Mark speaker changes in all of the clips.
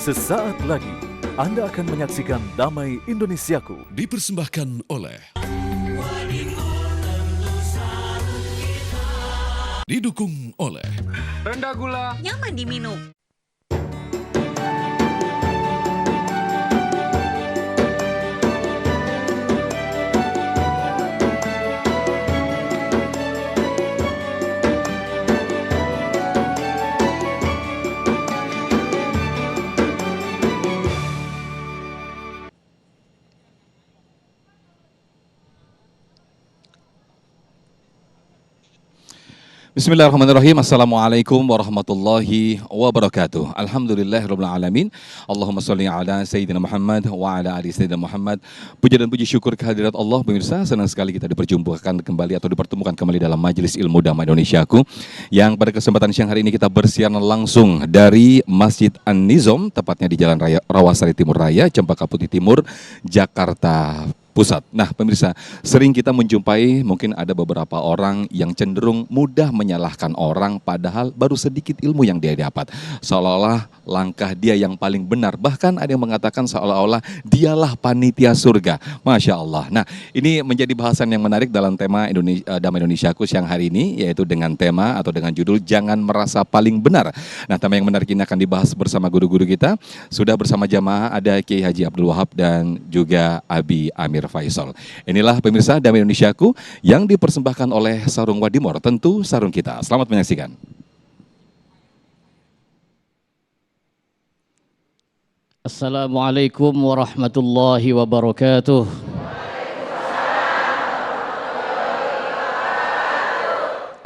Speaker 1: Sesaat lagi Anda akan menyaksikan Damai Indonesiaku.
Speaker 2: Dipersembahkan oleh didukung oleh
Speaker 3: rendah gula,
Speaker 4: nyaman diminum.
Speaker 5: Bismillahirrahmanirrahim. Assalamualaikum warahmatullahi wabarakatuh. Alhamdulillahirabbil alamin. Allahumma shalli ala sayyidina Muhammad wa ala ali sayyidina Muhammad. Puja dan puji syukur kehadirat Allah. Pemirsa, senang sekali kita diperjumpakan kembali atau dipertemukan kembali dalam Majelis Ilmu Damai Indonesiaku, yang pada kesempatan siang hari ini kita bersiaran langsung dari Masjid An-Nizam, tepatnya di Jalan Raya Rawasari Timur Raya, Cempaka Putih Timur, Jakarta Pusat. Nah, pemirsa, sering kita menjumpai mungkin ada beberapa orang yang cenderung mudah menyalahkan orang padahal baru sedikit ilmu yang dia dapat. Seolah-olah langkah dia yang paling benar. Bahkan ada yang mengatakan seolah-olah dialah panitia surga. Masya Allah. Nah, ini menjadi bahasan yang menarik dalam tema Damai Indonesiaku siang hari ini, yaitu dengan tema atau dengan judul Jangan Merasa Paling Benar. Nah, tema yang menarik ini akan dibahas bersama guru-guru kita. Sudah bersama jamaah ada Kiai Haji Abdul Wahab dan juga Abi Amir Faisal. Inilah pemirsa Damai Indonesiaku yang dipersembahkan oleh Sarung Wadimor, tentu sarung kita. Selamat menyaksikan.
Speaker 6: Assalamualaikum warahmatullahi wabarakatuh.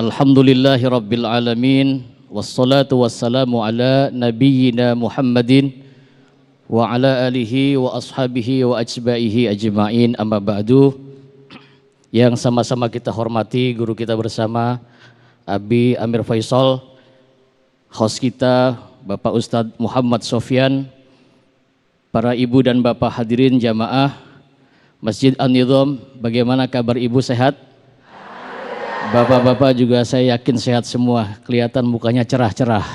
Speaker 6: Alhamdulillahi rabbil alamin. Wassalatu wassalamu ala nabiyyina Muhammadin wa ala alihi wa ashabihi wa ajbaihi ajma'in, amma ba'du. Yang sama-sama kita hormati guru kita bersama Abi Amir Faisal, host kita Bapak Ustadz Muhammad Sofyan, para ibu dan bapak hadirin jamaah Masjid An-Nizam, bagaimana kabar ibu, sehat? Bapak-bapak juga saya yakin sehat semua, kelihatan mukanya cerah-cerah.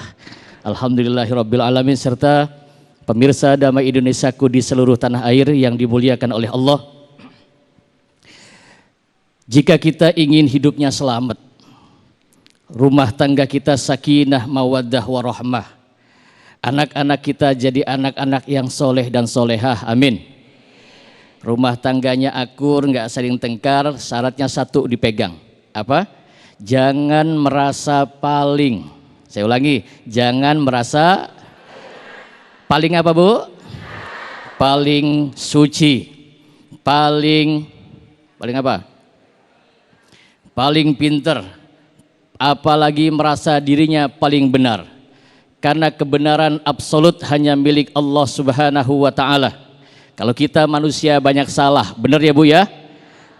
Speaker 6: Alhamdulillahirabbil alamin, serta pemirsa Damai Indonesiaku di seluruh tanah air yang dimuliakan oleh Allah. Jika kita ingin hidupnya selamat, rumah tangga kita sakinah, mawaddah, warahmah, anak-anak kita jadi anak-anak yang soleh dan solehah, amin. Rumah tangganya akur, nggak saling tengkar, syaratnya satu dipegang. Apa? Jangan merasa paling. Saya ulangi, jangan merasa paling apa, Bu? Paling suci. Paling apa? Paling pinter. Apalagi merasa dirinya paling benar. Karena kebenaran absolut hanya milik Allah Subhanahu wa taala. Kalau kita manusia banyak salah, benar ya Bu ya?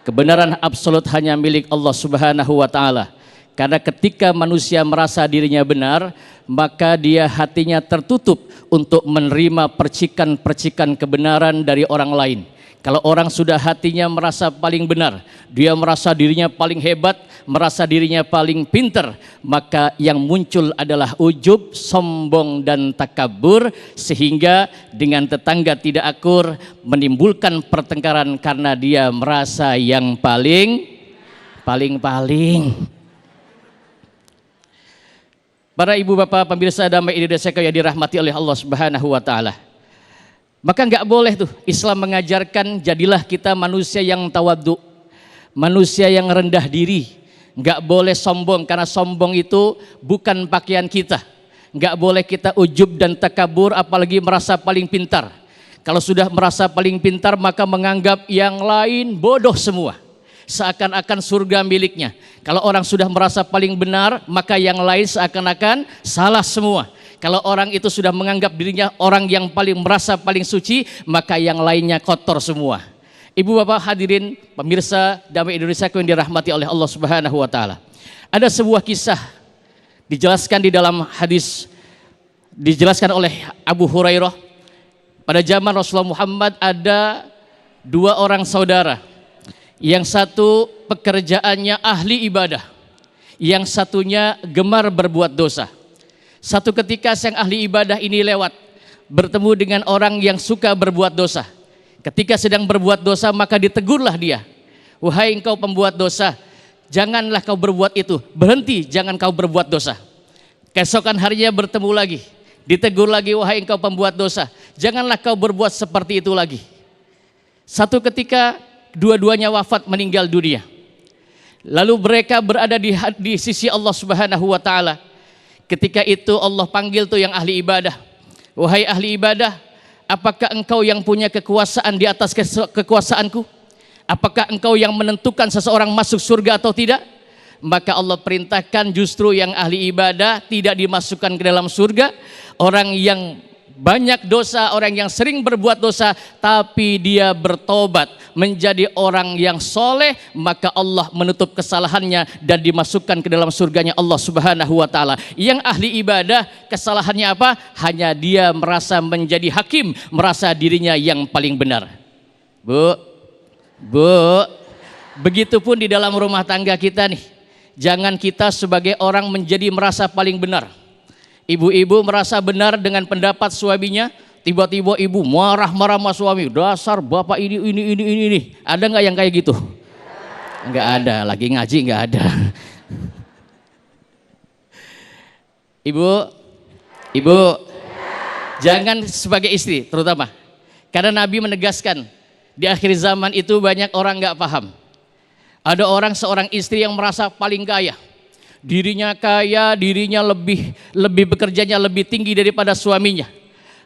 Speaker 6: Kebenaran absolut hanya milik Allah Subhanahu wa taala. Karena ketika manusia merasa dirinya benar, maka dia hatinya tertutup untuk menerima percikan-percikan kebenaran dari orang lain. Kalau orang sudah hatinya merasa paling benar, dia merasa dirinya paling hebat, merasa dirinya paling pinter, maka yang muncul adalah ujub, sombong dan takabur, sehingga dengan tetangga tidak akur menimbulkan pertengkaran karena dia merasa yang paling. Para ibu bapak pemirsa Damai Indonesiaku yang dirahmati oleh Allah Subhanahu wa taala. Maka enggak boleh tuh Islam mengajarkan jadilah kita manusia yang tawadhu, manusia yang rendah diri. Enggak boleh sombong, karena sombong itu bukan pakaian kita. Enggak boleh kita ujub dan takabur, apalagi merasa paling pintar. Kalau sudah merasa paling pintar maka menganggap yang lain bodoh semua, seakan-akan surga miliknya. Kalau orang sudah merasa paling benar, maka yang lain seakan-akan salah semua. Kalau orang itu sudah menganggap dirinya orang yang paling merasa paling suci, maka yang lainnya kotor semua. Ibu bapak hadirin pemirsa Damai Indonesiaku yang dirahmati oleh Allah Subhanahu wa taala. Ada sebuah kisah dijelaskan di dalam hadis, dijelaskan oleh Abu Hurairah. Pada zaman Rasulullah Muhammad ada dua orang saudara. Yang satu pekerjaannya ahli ibadah, yang satunya gemar berbuat dosa. Satu ketika sang ahli ibadah ini lewat, bertemu dengan orang yang suka berbuat dosa. Ketika sedang berbuat dosa maka ditegurlah dia. Wahai engkau pembuat dosa, janganlah kau berbuat itu. Berhenti, jangan kau berbuat dosa. Keesokan harinya bertemu lagi. Ditegur lagi, wahai engkau pembuat dosa, janganlah kau berbuat seperti itu lagi. Satu ketika dua-duanya wafat meninggal dunia. Lalu mereka berada di sisi Allah Subhanahu wa taala. Ketika itu Allah panggil tuh yang ahli ibadah. Wahai ahli ibadah, apakah engkau yang punya kekuasaan di atas kekuasaanku? Apakah engkau yang menentukan seseorang masuk surga atau tidak? Maka Allah perintahkan justru yang ahli ibadah tidak dimasukkan ke dalam surga. Orang yang banyak dosa, orang yang sering berbuat dosa, tapi dia bertobat menjadi orang yang soleh, maka Allah menutup kesalahannya dan dimasukkan ke dalam surganya Allah Subhanahu wa taala. Yang ahli ibadah kesalahannya apa? Hanya dia merasa menjadi hakim, merasa dirinya yang paling benar. Bu, begitupun di dalam rumah tangga kita nih. Jangan kita sebagai orang menjadi merasa paling benar. Ibu-ibu merasa benar dengan pendapat suaminya, tiba-tiba ibu marah-marah sama suami, dasar bapak ini. Ada nggak yang kayak gitu? Nggak ada, lagi ngaji nggak ada. Ibu, jangan sebagai istri terutama, karena Nabi menegaskan di akhir zaman itu banyak orang nggak paham. Ada orang seorang istri yang merasa paling kaya. Dirinya kaya, dirinya lebih bekerjanya lebih tinggi daripada suaminya.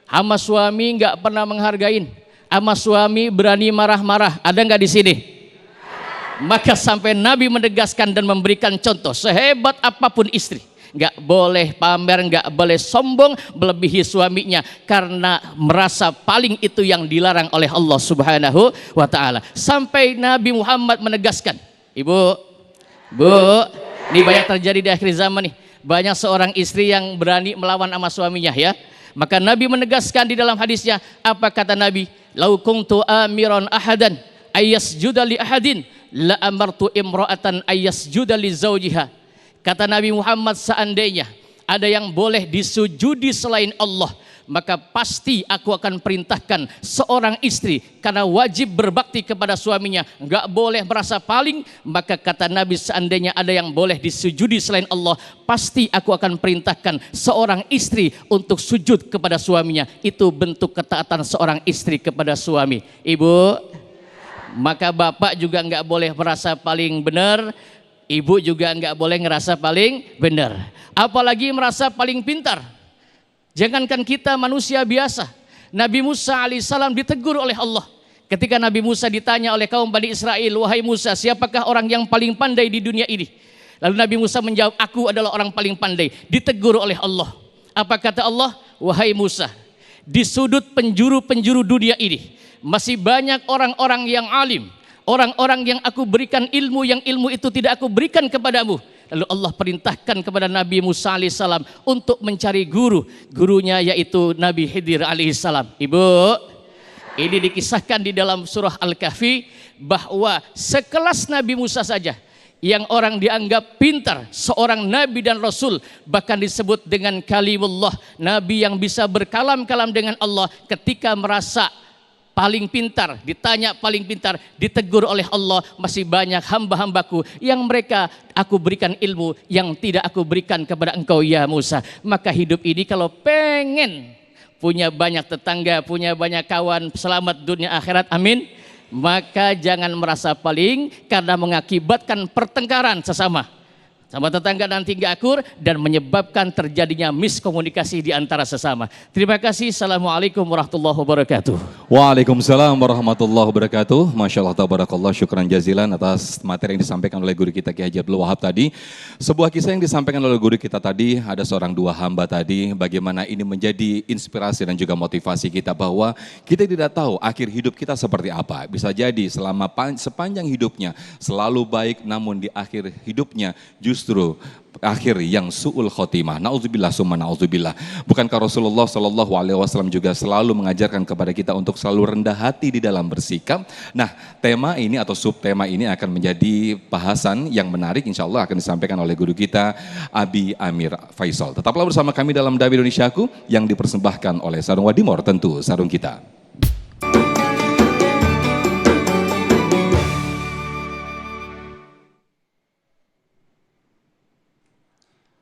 Speaker 6: Sama suami nggak pernah menghargain. Sama suami berani marah-marah. Ada nggak di sini? Maka sampai Nabi menegaskan dan memberikan contoh, sehebat apapun istri, nggak boleh pamer, nggak boleh sombong melebihi suaminya, karena merasa paling itu yang dilarang oleh Allah Subhanahu wa taala. Sampai Nabi Muhammad menegaskan, ibu, ini banyak terjadi di akhir zaman nih. Banyak seorang istri yang berani melawan sama suaminya ya. Maka Nabi menegaskan di dalam hadisnya, apa kata Nabi? Lau kuntu amiran ahadan ayyasjuda li ahadin la amartu imra'atan ayyasjuda li zawjiha. Kata Nabi Muhammad, seandainya ada yang boleh disujudi selain Allah, maka pasti aku akan perintahkan seorang istri, karena wajib berbakti kepada suaminya, nggak boleh merasa paling. Maka kata Nabi, seandainya ada yang boleh disujudi selain Allah, pasti aku akan perintahkan seorang istri untuk sujud kepada suaminya. Itu bentuk ketaatan seorang istri kepada suami. Ibu, maka bapak juga nggak boleh merasa paling benar. Ibu juga nggak boleh ngerasa paling benar, apalagi merasa paling pintar. Jangankan kita manusia biasa, Nabi Musa alaihissalam ditegur oleh Allah. Ketika Nabi Musa ditanya oleh kaum Bani Israel, wahai Musa, siapakah orang yang paling pandai di dunia ini? Lalu Nabi Musa menjawab, aku adalah orang paling pandai. Ditegur oleh Allah. Apa kata Allah? Wahai Musa, di sudut penjuru-penjuru dunia ini masih banyak orang-orang yang alim, orang-orang yang aku berikan ilmu, yang ilmu itu tidak aku berikan kepadamu. Lalu Allah perintahkan kepada Nabi Musa alaihissalam untuk mencari guru. Gurunya yaitu Nabi Khidir alaihissalam. Ibu, ini dikisahkan di dalam surah Al-Kahfi bahwa sekelas Nabi Musa saja yang orang dianggap pintar, seorang nabi dan rasul, bahkan disebut dengan kalimullah, nabi yang bisa berkalam-kalam dengan Allah, ketika merasa paling pintar, ditanya paling pintar, ditegur oleh Allah, masih banyak hamba-hambaku yang mereka aku berikan ilmu yang tidak aku berikan kepada engkau ya Musa. Maka hidup ini kalau pengen punya banyak tetangga, punya banyak kawan, selamat dunia akhirat, amin, maka jangan merasa paling, karena mengakibatkan pertengkaran sesama, sama tetangga nanti nggak akur, dan menyebabkan terjadinya miskomunikasi di antara sesama. Terima kasih. Assalamualaikum warahmatullahi wabarakatuh.
Speaker 5: Waalaikumsalam warahmatullahi wabarakatuh. Masya Allah, tabarakallah, syukran jazilan atas materi yang disampaikan oleh guru kita Kiai Haji Abdul Wahab tadi. Sebuah kisah yang disampaikan oleh guru kita tadi, ada seorang dua hamba tadi, bagaimana ini menjadi inspirasi dan juga motivasi kita bahwa kita tidak tahu akhir hidup kita seperti apa. Bisa jadi sepanjang hidupnya selalu baik, namun di akhir hidupnya justru justru akhir yang su'ul khotimah. Nauzubillah summa nauzubillah. Bukankah Rasulullah Shallallahu Alaihi Wasallam juga selalu mengajarkan kepada kita untuk selalu rendah hati di dalam bersikap? Nah, tema ini atau subtema ini akan menjadi bahasan yang menarik, insya Allah akan disampaikan oleh guru kita Abi Amir Faisal. Tetaplah bersama kami dalam Dami Indonesiaku yang dipersembahkan oleh Sarung Wadimor, tentu sarung kita.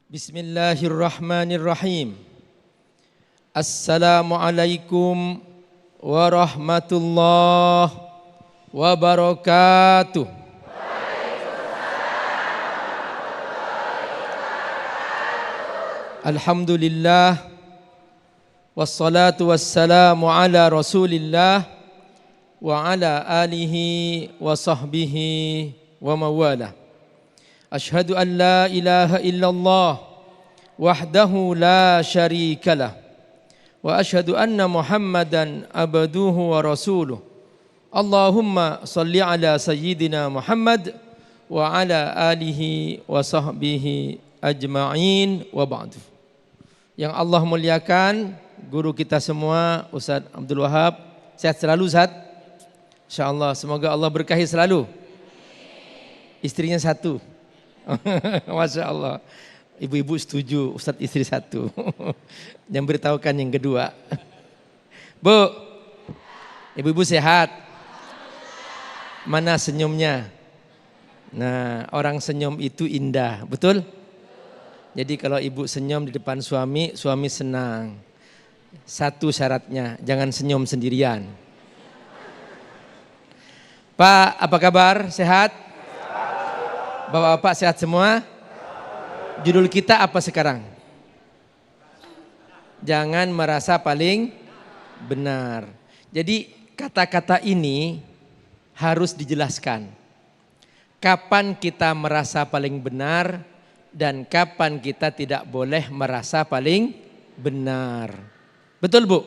Speaker 3: Bismillahirrahmanirrahim. Assalamualaikum warahmatullahi wabarakatuh. Alhamdulillah wassalatu wassalamu ala Rasulillah wa ala alihi wa sahbihi wa mawalah. Ashhadu an la ilaha illallah wahdahu la syarika lah wa ashhadu anna Muhammadan abduhu wa rasuluh. Allahumma salli ala sayyidina Muhammad wa ala alihi wa sahbihi ajma'in wa ba'du. Yang Allah muliakan guru kita semua, Ustaz Abdul Wahab. Sehat selalu Ustaz? InsyaAllah, semoga Allah berkahi selalu. Istrinya satu. Masya Allah. Ibu-ibu setuju Ustadz istri satu. Yang beritahukan yang kedua. Bu, ibu-ibu sehat? Mana senyumnya? Nah, orang senyum itu indah, betul? Jadi kalau ibu senyum di depan suami, suami senang. Satu syaratnya, jangan senyum sendirian. Pak, apa kabar? Sehat? Bapak-bapak sehat semua? Judul kita apa sekarang? Jangan merasa paling benar. Jadi kata-kata ini harus dijelaskan. Kapan kita merasa paling benar dan kapan kita tidak boleh merasa paling benar. Betul Bu?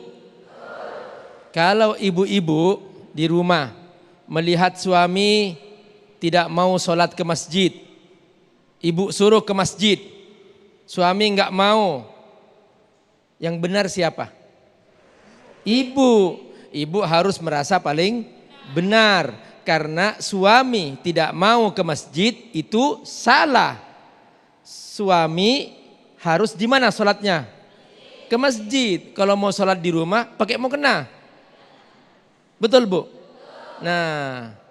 Speaker 3: Kalau ibu-ibu di rumah melihat suami tidak mau sholat ke masjid, ibu suruh ke masjid, suami enggak mau, yang benar siapa? Ibu. Ibu harus merasa paling benar karena suami tidak mau ke masjid itu salah. Suami harus di mana sholatnya? Ke masjid. Kalau mau sholat di rumah pakai mukena. Betul Bu? Nah,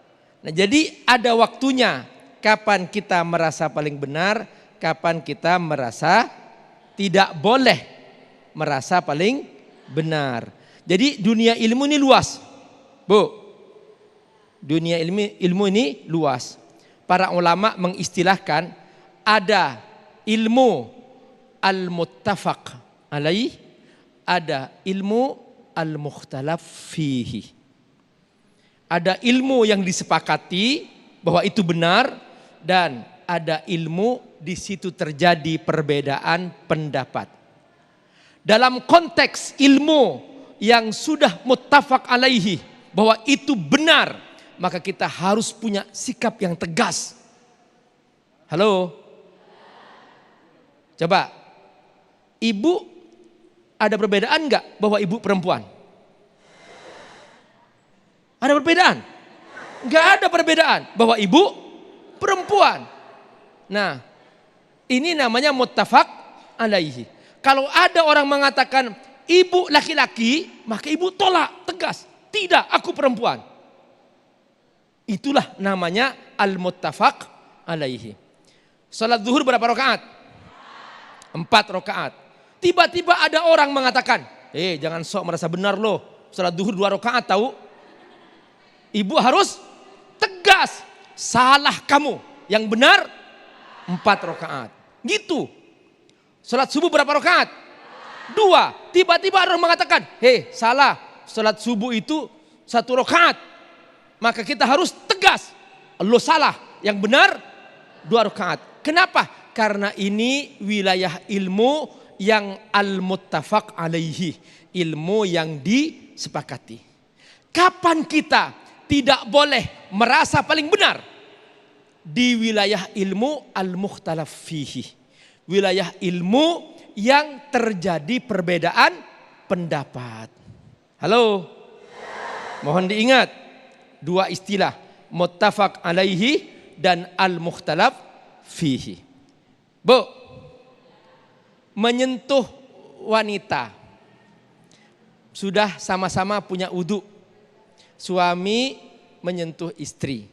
Speaker 3: jadi ada waktunya kapan kita merasa paling benar, kapan kita merasa tidak boleh merasa paling benar. Jadi dunia ilmu ini luas, Bu. Dunia ilmu ini luas. Para ulama mengistilahkan ada ilmu al-muttafaq alaih, ada ilmu al-mukhtalaf fihi. Ada ilmu yang disepakati bahwa itu benar dan ada ilmu di situ terjadi perbedaan pendapat. Dalam konteks ilmu yang sudah muttafaq alaihi bahwa itu benar, maka kita harus punya sikap yang tegas. Halo? Coba, ibu ada perbedaan enggak bahwa ibu perempuan? Ada perbedaan? Enggak ada perbedaan bahwa ibu perempuan. Nah, ini namanya muttafaq alaihi. Kalau ada orang mengatakan ibu laki-laki, maka ibu tolak tegas. Tidak, aku perempuan. Itulah namanya al-muttafaq alaihi. Salat zuhur berapa rakaat? 4 rakaat. Tiba-tiba ada orang mengatakan, jangan sok merasa benar loh. Salat zuhur 2 rakaat tahu? Ibu harus tegas. Salah kamu. Yang benar 4 rakaat. Gitu. Salat subuh berapa rakaat? 2. Tiba-tiba orang mengatakan, salah. Salat subuh itu 1 rakaat. Maka kita harus tegas. Lo salah. Yang benar 2 rakaat. Kenapa? Karena ini wilayah ilmu yang al-muttafaq alaihi. Ilmu yang disepakati. Kapan kita tidak boleh merasa paling benar di wilayah ilmu al-mukhtalaf fihi. Wilayah ilmu yang terjadi perbedaan pendapat. Halo? Mohon diingat dua istilah, muttafaq alaihi dan al-mukhtalaf fihi. Bu, menyentuh wanita sudah sama-sama punya wudu. Suami menyentuh istri.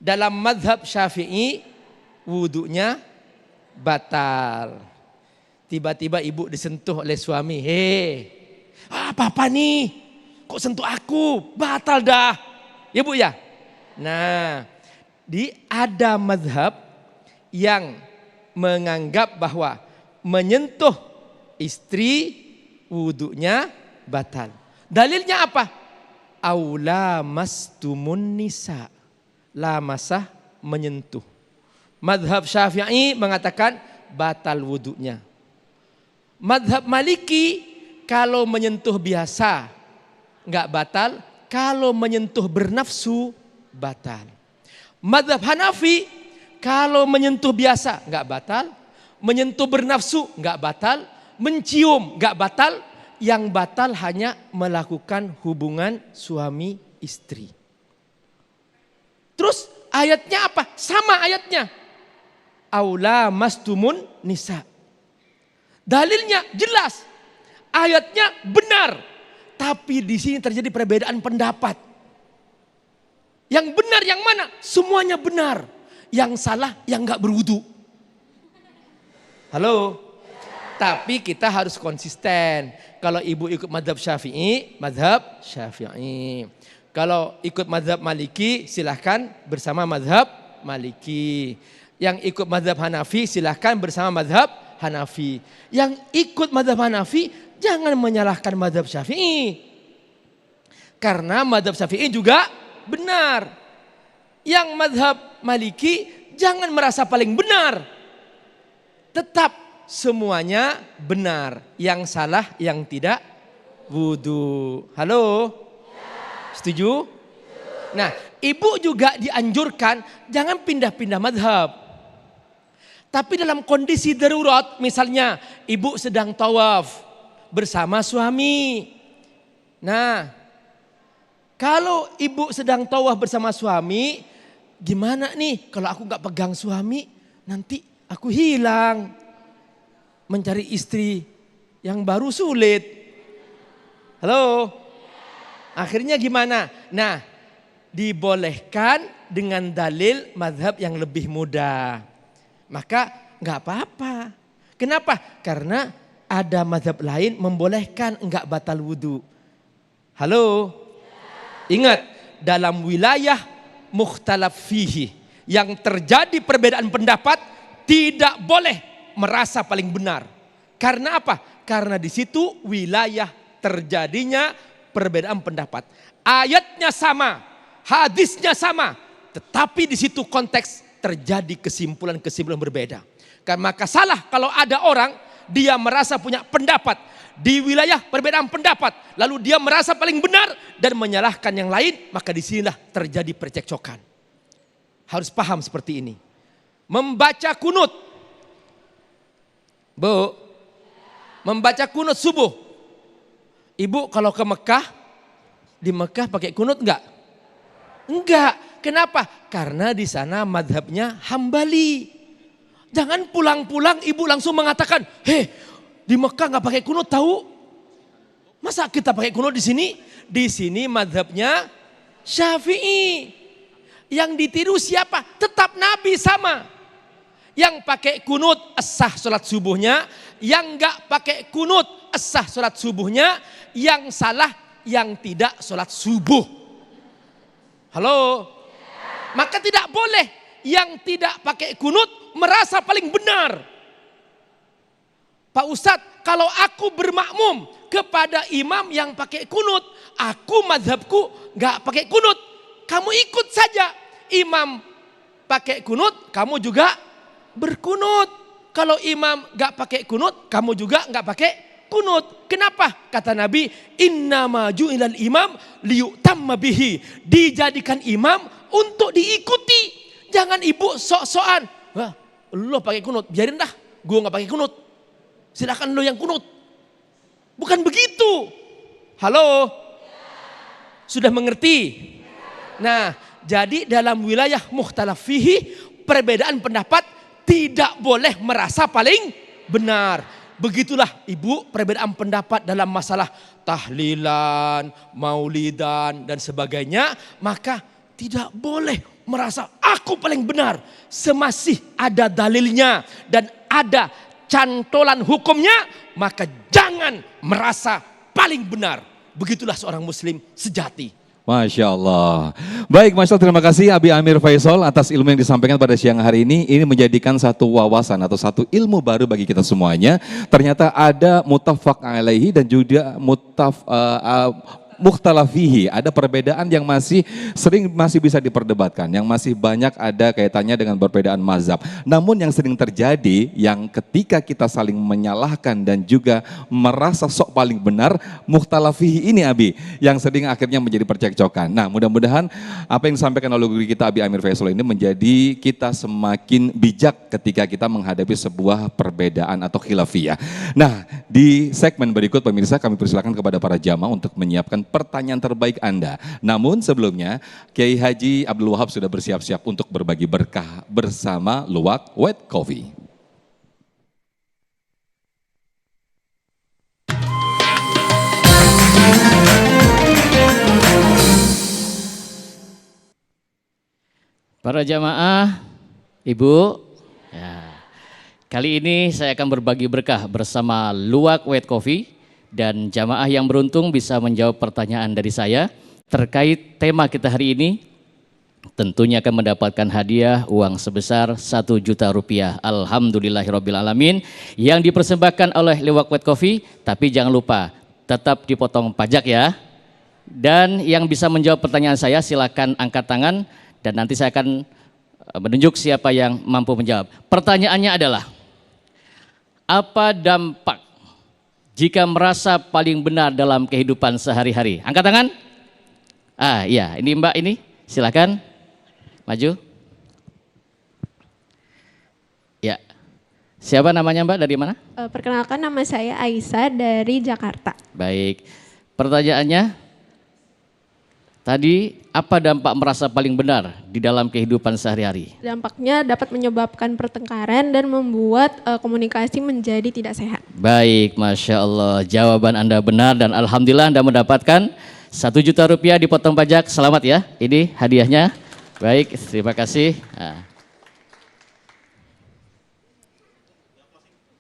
Speaker 3: Dalam mazhab Syafi'i wudunya batal. Tiba-tiba ibu disentuh oleh suami. Apa nih? Kok sentuh aku? Batal dah. Ya Bu ya? Nah, ada mazhab yang menganggap bahwa menyentuh istri wudunya batal. Dalilnya apa? Aula mastumun nisa. Lamasah menyentuh. Mazhab Syafi'i mengatakan batal wudunya. Mazhab Maliki kalau menyentuh biasa enggak batal, kalau menyentuh bernafsu batal. Mazhab Hanafi kalau menyentuh biasa enggak batal, menyentuh bernafsu enggak batal, mencium enggak batal, yang batal hanya melakukan hubungan suami istri. Terus ayatnya apa? Sama ayatnya. Aula mastumun nisa. Dalilnya jelas. Ayatnya benar. Tapi di sini terjadi perbedaan pendapat. Yang benar yang mana? Semuanya benar. Yang salah yang enggak berwudu. Halo? Tapi kita harus konsisten. Kalau ibu ikut mazhab Syafi'i, mazhab Syafi'i. Kalau ikut mazhab Maliki, silahkan bersama mazhab Maliki. Yang ikut mazhab Hanafi, silahkan bersama mazhab Hanafi. Yang ikut mazhab Hanafi, jangan menyalahkan mazhab Syafi'i. Karena mazhab Syafi'i juga benar. Yang mazhab Maliki, jangan merasa paling benar. Tetap semuanya benar. Yang salah, yang tidak wudu. Halo? Setuju? Nah, ibu juga dianjurkan jangan pindah-pindah mazhab. Tapi dalam kondisi darurat, misalnya ibu sedang tawaf bersama suami. Nah, kalau ibu sedang tawaf bersama suami, gimana nih kalau aku gak pegang suami, nanti aku hilang. Mencari istri yang baru sulit. Halo? Akhirnya gimana? Nah, dibolehkan dengan dalil mazhab yang lebih mudah. Maka nggak apa-apa. Kenapa? Karena ada mazhab lain membolehkan nggak batal wudu. Halo? Ingat, dalam wilayah mukhtalaf fihi yang terjadi perbedaan pendapat tidak boleh merasa paling benar. Karena apa? Karena di situ wilayah terjadinya perbedaan pendapat. Ayatnya sama, hadisnya sama, tetapi di situ konteks terjadi kesimpulan-kesimpulan berbeda. Karena maka salah kalau ada orang dia merasa punya pendapat di wilayah perbedaan pendapat, lalu dia merasa paling benar dan menyalahkan yang lain, maka disinilah terjadi percekcokan. Harus paham seperti ini. Membaca kunut, Bu, membaca kunut subuh. Ibu kalau ke Mekah, di Mekah pakai kunut enggak? Enggak. Kenapa? Karena di sana madhabnya Hambali. Jangan pulang-pulang ibu langsung mengatakan, di Mekah enggak pakai kunut tahu? Masa kita pakai kunut di sini? Di sini madhabnya Syafi'i. Yang ditiru siapa? Tetap Nabi sama. Yang pakai kunut sah sholat subuhnya, yang enggak pakai kunut sah sholat subuhnya, yang salah yang tidak sholat subuh. Halo? Maka tidak boleh yang tidak pakai kunut merasa paling benar. Pak Ustadz, kalau aku bermakmum kepada imam yang pakai kunut, aku mazhabku enggak pakai kunut. Kamu ikut saja. Imam pakai kunut, kamu juga berkunut. Kalau imam enggak pakai kunut, kamu juga enggak pakai kunut. Kenapa? Kata Nabi, innama ju'ilal imam liyutamma bihi. Dijadikan imam untuk diikuti. jangan ibu sok-sokan. Wah, lo pakai kunut, biarin dah, gue nggak pakai kunut. Silakan lo yang kunut. Bukan begitu. Halo, sudah mengerti? Nah, jadi dalam wilayah mukhtalaf fihi, perbedaan pendapat tidak boleh merasa paling benar. Begitulah ibu perbedaan pendapat dalam masalah tahlilan, maulidan dan sebagainya. Maka tidak boleh merasa aku paling benar. Semasih ada dalilnya dan ada cantolan hukumnya, maka jangan merasa paling benar. Begitulah seorang muslim sejati.
Speaker 5: Masya Allah. Baik, Masya Allah, terima kasih Abi Amir Faisal atas ilmu yang disampaikan pada siang hari ini. Ini menjadikan satu wawasan atau satu ilmu baru bagi kita semuanya. Ternyata ada muttafaq alaihi dan juga mukhtalaf fihi, ada perbedaan yang masih bisa diperdebatkan, yang masih banyak ada kaitannya dengan perbedaan mazhab. Namun yang sering terjadi, yang ketika kita saling menyalahkan dan juga merasa sok paling benar, mukhtalaf fihi ini Abi, yang sering akhirnya menjadi percekcokan. Nah, mudah-mudahan apa yang disampaikan oleh guru kita Abi Amir Faisal ini menjadi kita semakin bijak ketika kita menghadapi sebuah perbedaan atau khilafiyah. Nah, di segmen berikut pemirsa kami persilakan kepada para jamaah untuk menyiapkan pertanyaan terbaik Anda. Namun sebelumnya, Kiai Haji Abdul Wahab sudah bersiap-siap untuk berbagi berkah bersama Luwak White Coffee.
Speaker 6: Para jamaah, Ibu, ya, kali ini saya akan berbagi berkah bersama Luwak White Coffee. Dan jamaah yang beruntung bisa menjawab pertanyaan dari saya terkait tema kita hari ini. Tentunya akan mendapatkan hadiah uang sebesar 1 juta rupiah. Alhamdulillahirrabbilalamin. Yang dipersembahkan oleh Luwak White Coffee. Tapi jangan lupa tetap dipotong pajak ya. Dan yang bisa menjawab pertanyaan saya silakan angkat tangan. Dan nanti saya akan menunjuk siapa yang mampu menjawab. Pertanyaannya adalah, apa dampak jika merasa paling benar dalam kehidupan sehari-hari? Angkat tangan. Iya, ini Mbak ini, silakan maju. Ya, siapa namanya Mbak, dari mana?
Speaker 4: Perkenalkan, nama saya Aisyah dari Jakarta.
Speaker 6: Baik, pertanyaannya tadi, apa dampak merasa paling benar di dalam kehidupan sehari-hari?
Speaker 4: Dampaknya dapat menyebabkan pertengkaran dan membuat komunikasi menjadi tidak sehat.
Speaker 6: Baik, Masya Allah, jawaban Anda benar dan Alhamdulillah Anda mendapatkan 1 juta rupiah dipotong pajak. Selamat ya, ini hadiahnya. Baik, terima kasih.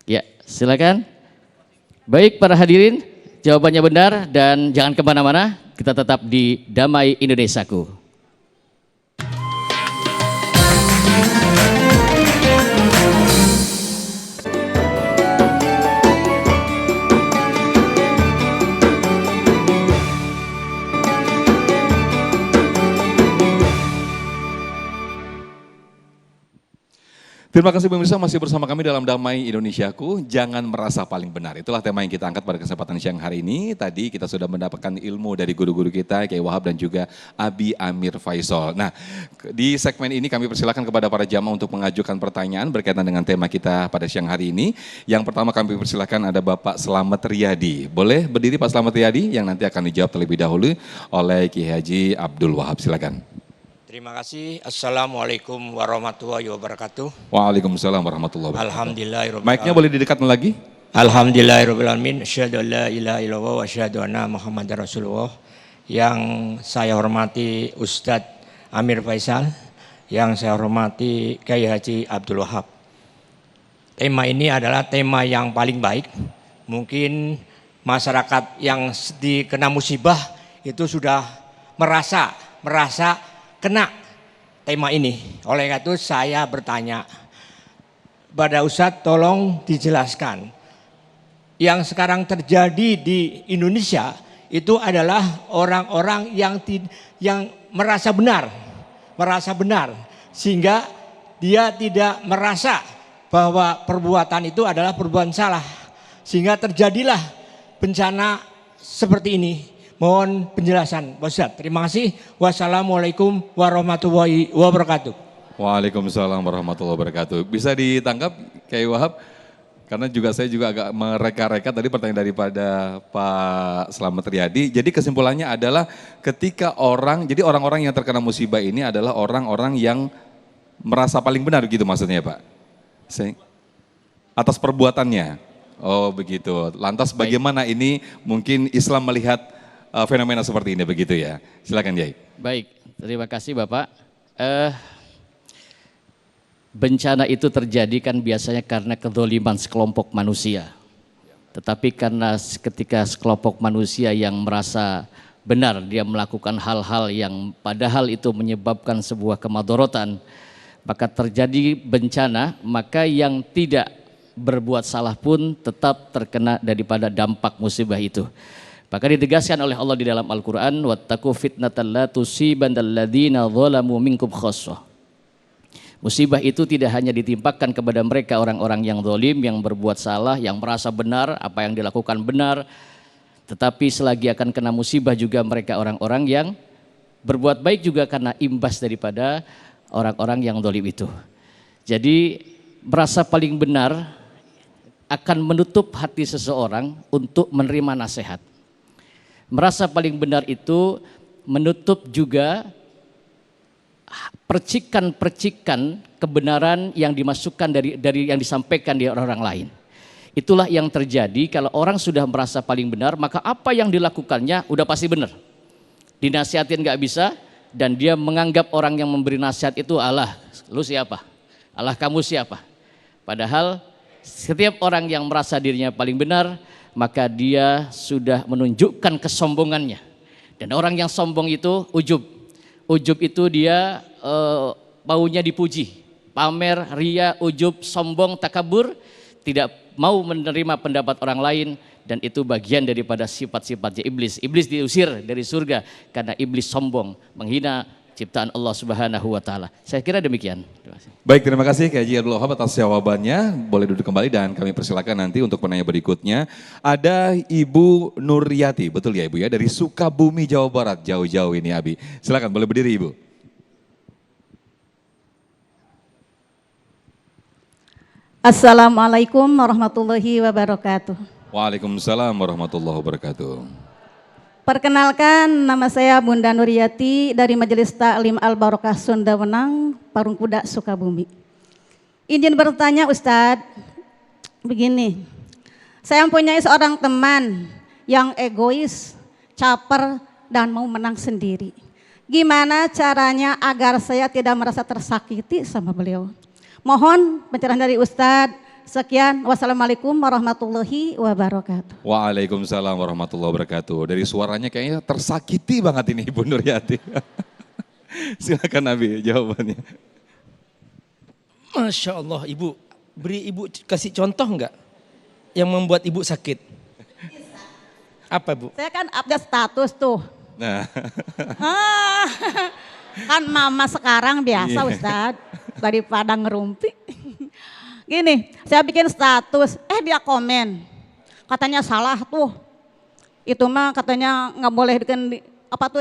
Speaker 6: Ya, silakan. Baik para hadirin, jawabannya benar dan jangan kemana-mana. Kita tetap di Damai Indonesiaku.
Speaker 5: Terima kasih pemirsa, masih bersama kami dalam Damai Indonesiaku, jangan merasa paling benar. Itulah tema yang kita angkat pada kesempatan siang hari ini. Tadi kita sudah mendapatkan ilmu dari guru-guru kita, Kiai Wahab dan juga Abi Amir Faisal. Nah, di segmen ini kami persilakan kepada para jamaah untuk mengajukan pertanyaan berkaitan dengan tema kita pada siang hari ini. Yang pertama kami persilakan ada Bapak Slamet Riyadi. Boleh berdiri Pak Slamet Riyadi yang nanti akan dijawab terlebih dahulu oleh Kiai Haji Abdul Wahab. Silakan.
Speaker 7: Terima kasih. Assalamualaikum warahmatullahi wabarakatuh.
Speaker 5: Waalaikumsalam warahmatullahi wabarakatuh.
Speaker 7: Alhamdulillahirabbil
Speaker 5: Mic-nya boleh didekatkan lagi?
Speaker 7: Alhamdulillahirabbil alamin. Asyhadu an la ilaha illallah wa asyhadu anna Muhammadar Rasulullah. Yang saya hormati Ustadz Amir Faisal, yang saya hormati Kiai Haji Abdul Wahab. Tema ini adalah tema yang paling baik. Mungkin masyarakat yang dikena musibah itu sudah merasa kena tema ini. Oleh karena itu saya bertanya pada Ustadz, tolong dijelaskan. Yang sekarang terjadi di Indonesia itu adalah orang-orang yang merasa benar sehingga dia tidak merasa bahwa perbuatan itu adalah perbuatan salah, sehingga terjadilah bencana seperti ini. Mohon penjelasan, Ustaz. Terima kasih. Wassalamualaikum warahmatullahi wabarakatuh.
Speaker 5: Waalaikumsalam warahmatullahi wabarakatuh. Bisa ditangkap Kiai Wahab? Karena saya juga agak mereka-reka tadi pertanyaan daripada Pak Slamet Riyadi. Jadi kesimpulannya adalah ketika jadi orang-orang yang terkena musibah ini adalah orang-orang yang merasa paling benar gitu maksudnya Pak? Atas perbuatannya. Oh begitu. Lantas bagaimana ini mungkin Islam melihat fenomena seperti ini begitu ya? Silakan Kiai.
Speaker 6: Baik, terima kasih Bapak. Bencana itu terjadi kan biasanya karena kezaliman sekelompok manusia. Tetapi karena ketika sekelompok manusia yang merasa benar dia melakukan hal-hal yang padahal itu menyebabkan sebuah kemadorotan, maka terjadi bencana, maka yang tidak berbuat salah pun tetap terkena daripada dampak musibah itu. Maka ditegaskan oleh Allah di dalam Al-Quran, wattaqu fitnatan la tusibannal ladzina zalamu minkum khassah. Musibah itu tidak hanya ditimpakan kepada mereka orang-orang yang zalim, yang berbuat salah, yang merasa benar, apa yang dilakukan benar. Tetapi selagi akan kena musibah juga mereka orang-orang yang berbuat baik juga karena imbas daripada orang-orang yang zalim itu. Jadi merasa paling benar akan menutup hati seseorang untuk menerima nasihat. Merasa paling benar itu menutup juga percikan-percikan kebenaran yang dimasukkan dari yang disampaikan di orang lain. Itulah yang terjadi kalau orang sudah merasa paling benar, maka apa yang dilakukannya udah pasti benar. Dinasihatin nggak bisa, dan dia menganggap orang yang memberi nasihat itu Allah, lu siapa? Allah kamu siapa? Padahal setiap orang yang merasa dirinya paling benar, maka dia sudah menunjukkan kesombongannya. Dan orang yang sombong itu ujub. Ujub itu dia maunya dipuji, pamer, ria, ujub, sombong, takabur, tidak mau menerima pendapat orang lain, dan itu bagian daripada sifat-sifatnya iblis. Iblis diusir dari surga karena iblis sombong, menghina ciptaan Allah Subhanahu wa taala. Saya kira demikian. Terima kasih.
Speaker 5: Baik, terima kasih Kiai Haji Abdul Wahab atas jawabannya. Boleh duduk kembali dan kami persilakan nanti untuk penanya berikutnya. Ada Ibu Nuryati, betul ya Ibu ya, dari Sukabumi, Jawa Barat, jauh-jauh ini Abi. Silakan boleh berdiri Ibu.
Speaker 8: Assalamualaikum warahmatullahi wabarakatuh.
Speaker 5: Waalaikumsalam warahmatullahi wabarakatuh.
Speaker 8: Perkenalkan, nama saya Bunda Nuryati dari Majelis Ta'lim Al-Barokah Sunda Wenang, Parung Kuda, Sukabumi. Izin bertanya Ustadz, begini, saya mempunyai seorang teman yang egois, caper, dan mau menang sendiri. Gimana caranya agar saya tidak merasa tersakiti sama beliau? Mohon pencerahan dari Ustadz. Sekian, wassalamualaikum warahmatullahi wabarakatuh.
Speaker 5: Waalaikumsalam warahmatullahi wabarakatuh. Dari suaranya kayaknya tersakiti banget ini Ibu Nuryati. Silakan Nabi jawabannya.
Speaker 3: Masya Allah Ibu, beri Ibu kasih contoh enggak yang membuat Ibu sakit? Apa Bu?
Speaker 8: Saya kan update status tuh.
Speaker 5: Nah.
Speaker 8: Kan mama sekarang biasa Ustadz, daripada ngerumpi. Gini, saya bikin status, dia komen, katanya salah tuh. Itu mah katanya nggak boleh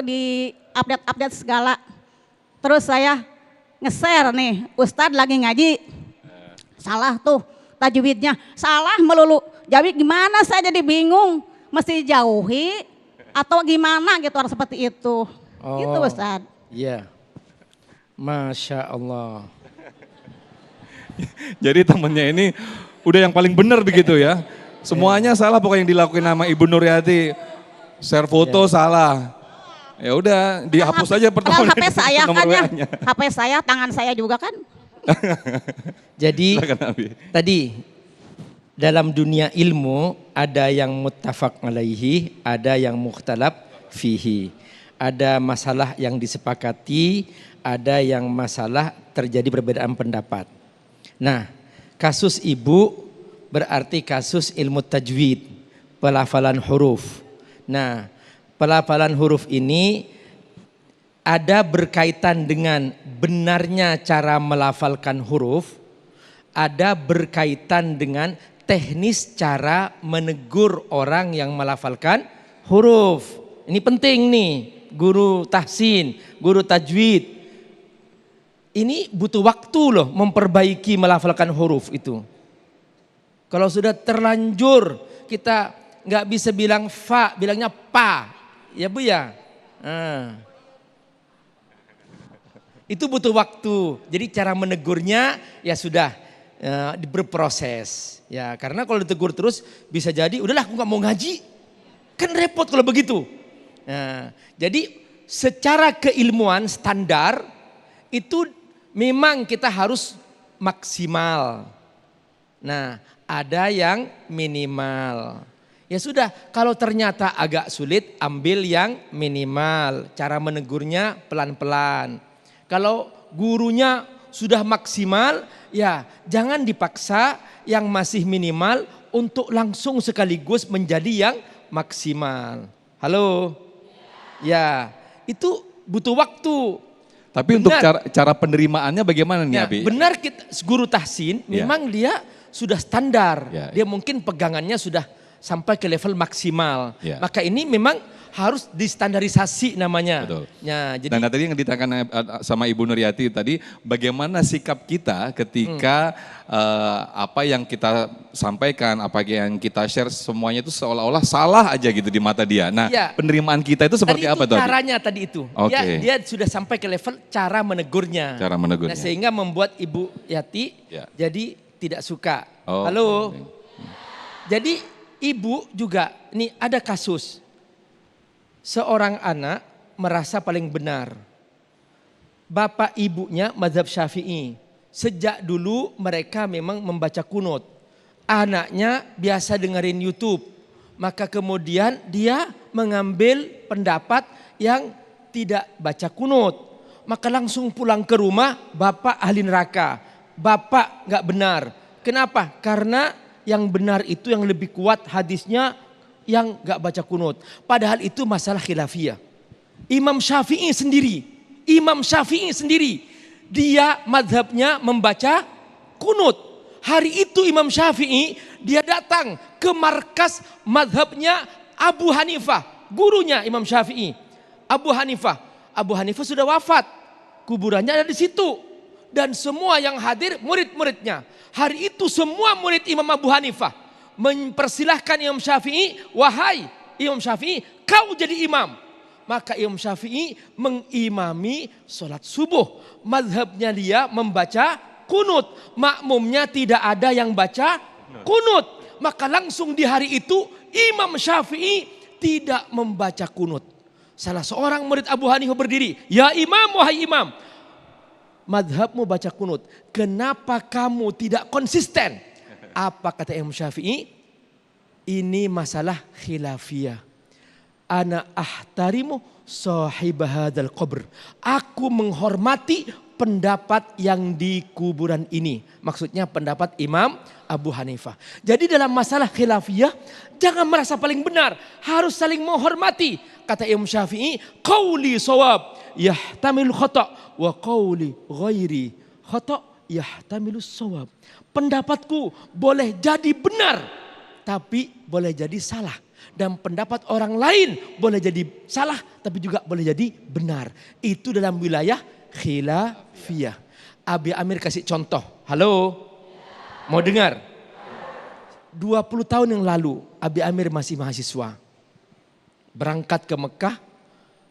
Speaker 8: di update segala. Terus saya nge-share nih, Ustadz lagi ngaji, salah tuh tajwidnya, salah melulu. Jadi gimana saya jadi bingung, mesti jauhi atau gimana gitu, harus seperti itu. Gitu Ustadz.
Speaker 3: Iya, Masya Allah.
Speaker 5: Jadi temennya ini udah yang paling benar begitu ya. Semuanya salah pokoknya yang dilakuin sama Ibu Nuryati. Share foto salah. Ya udah dihapus aja pertemuan.
Speaker 8: HP saya kan ya, HP saya, tangan saya juga kan.
Speaker 3: Jadi tadi dalam dunia ilmu ada yang muttafaq alaihi, ada yang mukhtalaf fihi. Ada masalah yang disepakati, ada yang masalah terjadi perbedaan pendapat. Nah, kasus Ibu berarti kasus ilmu tajwid, pelafalan huruf. Nah, pelafalan huruf ini ada berkaitan dengan benarnya cara melafalkan huruf, ada berkaitan dengan teknis cara menegur orang yang melafalkan huruf. Ini penting nih, guru tahsin, guru tajwid. Ini butuh waktu loh memperbaiki melafalkan huruf itu. Kalau sudah terlanjur kita nggak bisa bilang fa, bilangnya pa, ya Bu ya. Itu butuh waktu. Jadi cara menegurnya ya sudah berproses. Ya karena kalau ditegur terus bisa jadi udahlah aku nggak mau ngaji, kan repot kalau begitu. Nah, jadi secara keilmuan standar itu memang kita harus maksimal. Nah, ada yang minimal. Ya sudah, kalau ternyata agak sulit, ambil yang minimal. Cara menegurnya pelan-pelan. Kalau gurunya sudah maksimal, ya jangan dipaksa yang masih minimal untuk langsung sekaligus menjadi yang maksimal. Halo? Ya, itu butuh waktu.
Speaker 5: Tapi untuk cara penerimaannya bagaimana nih
Speaker 3: Ya,
Speaker 5: Abi?
Speaker 3: benar guru tahsin memang dia sudah standar.
Speaker 5: Ya.
Speaker 3: Dia mungkin pegangannya sudah sampai ke level maksimal.
Speaker 5: Ya.
Speaker 3: Maka ini memang harus distandarisasi namanya.
Speaker 5: Betul.
Speaker 3: Ya, jadi
Speaker 5: Dan tadi yang ditanyakan sama Ibu Nuryati tadi, bagaimana sikap kita ketika apa yang kita sampaikan, apa yang kita share semuanya itu seolah-olah salah aja gitu di mata dia. Nah,
Speaker 3: Ya.
Speaker 5: penerimaan kita itu seperti
Speaker 3: tadi
Speaker 5: apa
Speaker 3: itu
Speaker 5: tuh?
Speaker 3: caranya tadi itu.
Speaker 5: Oke.
Speaker 3: Dia sudah sampai ke level cara menegurnya.
Speaker 5: Cara menegurnya.
Speaker 3: Nah, sehingga membuat Ibu Yati
Speaker 5: Ya.
Speaker 3: jadi tidak suka.
Speaker 5: Oh,
Speaker 3: Halo.
Speaker 5: oke.
Speaker 3: Jadi ibu juga, nih ada kasus. Seorang anak merasa paling benar. Bapak ibunya mazhab Syafi'i. Sejak dulu mereka memang membaca kunut. Anaknya biasa dengerin YouTube. Maka kemudian dia mengambil pendapat yang tidak baca kunut. Maka langsung pulang ke rumah, bapak ahli neraka. Bapak gak benar. Kenapa? Karena yang benar itu yang lebih kuat hadisnya yang gak baca kunut. Padahal itu masalah khilafiyah. Imam Syafi'i sendiri, dia madhabnya membaca kunut. Hari itu Imam Syafi'i dia datang ke markas madhabnya Abu Hanifah. Gurunya Imam Syafi'i, Abu Hanifah. Abu Hanifah sudah wafat, kuburannya ada di situ. Dan semua yang hadir murid-muridnya. Hari itu semua murid Imam Abu Hanifah mempersilahkan Imam Syafi'i, wahai Imam Syafi'i, kau jadi imam. Maka Imam Syafi'i mengimami sholat subuh. Mazhabnya dia membaca kunut. Makmumnya tidak ada yang baca kunut. Maka langsung di hari itu Imam Syafi'i tidak membaca kunut. Salah seorang murid Abu Hanifah berdiri, ya imam, wahai imam, madhabmu baca kunut, kenapa kamu tidak konsisten? Apa kata Imam Syafi'i? Ini masalah khilafiyah. Ana ahtarimu sahib hadzal qabr. Aku menghormati pendapat yang di kuburan ini. Maksudnya pendapat Imam Abu Hanifah. Jadi dalam masalah khilafiyah jangan merasa paling benar, harus saling menghormati. Kata Imam Syafi'i, qauli shawab yahtamilu khata' wa qauli ghairi khata' yahtamilu shawab. Pendapatku boleh jadi benar, tapi boleh jadi salah. Dan pendapat orang lain boleh jadi salah, tapi juga boleh jadi benar. Itu dalam wilayah khilafiyah. Abi Amir kasih contoh. Halo? Mau dengar? 20 tahun yang lalu, Abi Amir masih mahasiswa. Berangkat ke Mekah,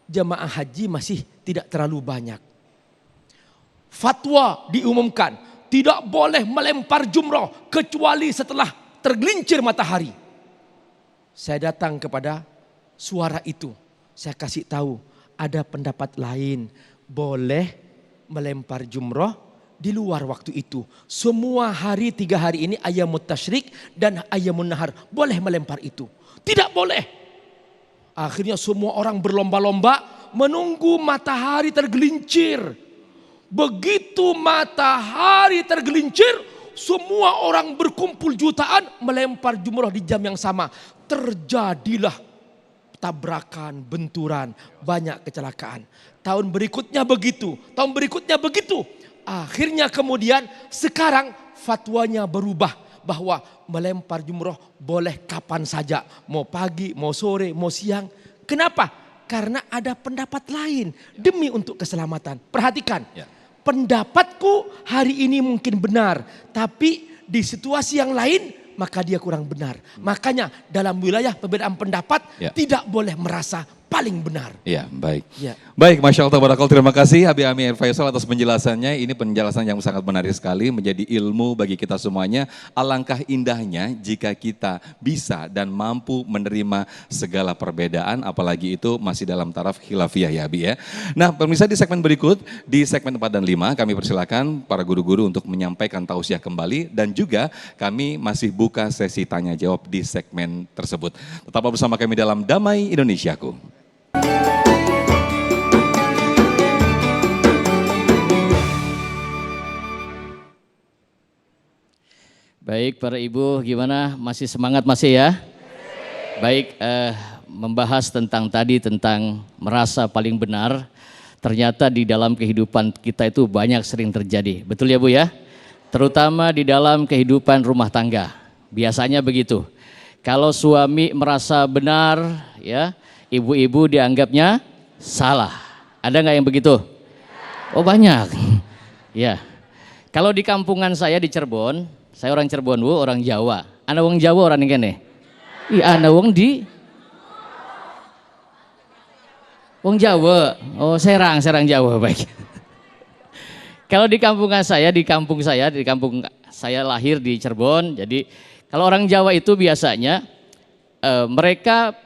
Speaker 3: jamaah haji masih tidak terlalu banyak. Fatwa diumumkan, tidak boleh melempar jumroh kecuali setelah tergelincir matahari. Saya datang kepada suara itu. Saya kasih tahu ada pendapat lain. Boleh melempar jumroh di luar waktu itu. Semua hari 3 hari ini ayamut tasyrik dan ayamun nahar. Boleh melempar itu. Tidak boleh. Akhirnya semua orang berlomba-lomba menunggu matahari tergelincir. Begitu matahari tergelincir, semua orang berkumpul jutaan melempar jumroh di jam yang sama. Terjadilah tabrakan, benturan, banyak kecelakaan. Tahun berikutnya begitu, tahun berikutnya begitu. Akhirnya kemudian sekarang fatwanya berubah bahwa melempar jumroh boleh kapan saja. Mau pagi, mau sore, mau siang. Kenapa? Karena ada pendapat lain demi untuk keselamatan. Perhatikan.
Speaker 5: Ya.
Speaker 3: pendapatku hari ini mungkin benar, tapi di situasi yang lain maka dia kurang benar. Makanya dalam wilayah perbedaan pendapat tidak boleh merasa paling benar.
Speaker 5: Ya, baik.
Speaker 3: Ya.
Speaker 5: Baik, Masya Allah, Tabarakallah. Terima kasih Habib Amir Faisal atas penjelasannya. Ini penjelasan yang sangat menarik sekali, menjadi ilmu bagi kita semuanya. Alangkah indahnya jika kita bisa dan mampu menerima segala perbedaan, apalagi itu masih dalam taraf khilafiyah ya Habib ya. Nah, pemirsa, di segmen berikut, di segmen 4 dan 5, kami persilakan para guru-guru untuk menyampaikan tausiah kembali, dan juga kami masih buka sesi tanya jawab di segmen tersebut. Tetaplah bersama kami dalam Damai Indonesiaku.
Speaker 6: Baik para ibu, gimana? Masih semangat masih ya? Baik, membahas tentang merasa paling benar. Ternyata di dalam kehidupan kita itu banyak sering terjadi. Betul ya Bu ya? Terutama di dalam kehidupan rumah tangga. Biasanya begitu. Kalau suami merasa benar, ya, ibu-ibu dianggapnya salah. Ada nggak yang begitu? Oh banyak. Ya. Kalau di kampungan saya di Cirebon, saya orang Cirebon Bu, orang Jawa. Ana wong Jawa orang kene. Iya, ana wong di wong Jawa. Oh, serang Jawa, baik. Kalau di kampung saya lahir di Cirebon. Jadi kalau orang Jawa itu biasanya mereka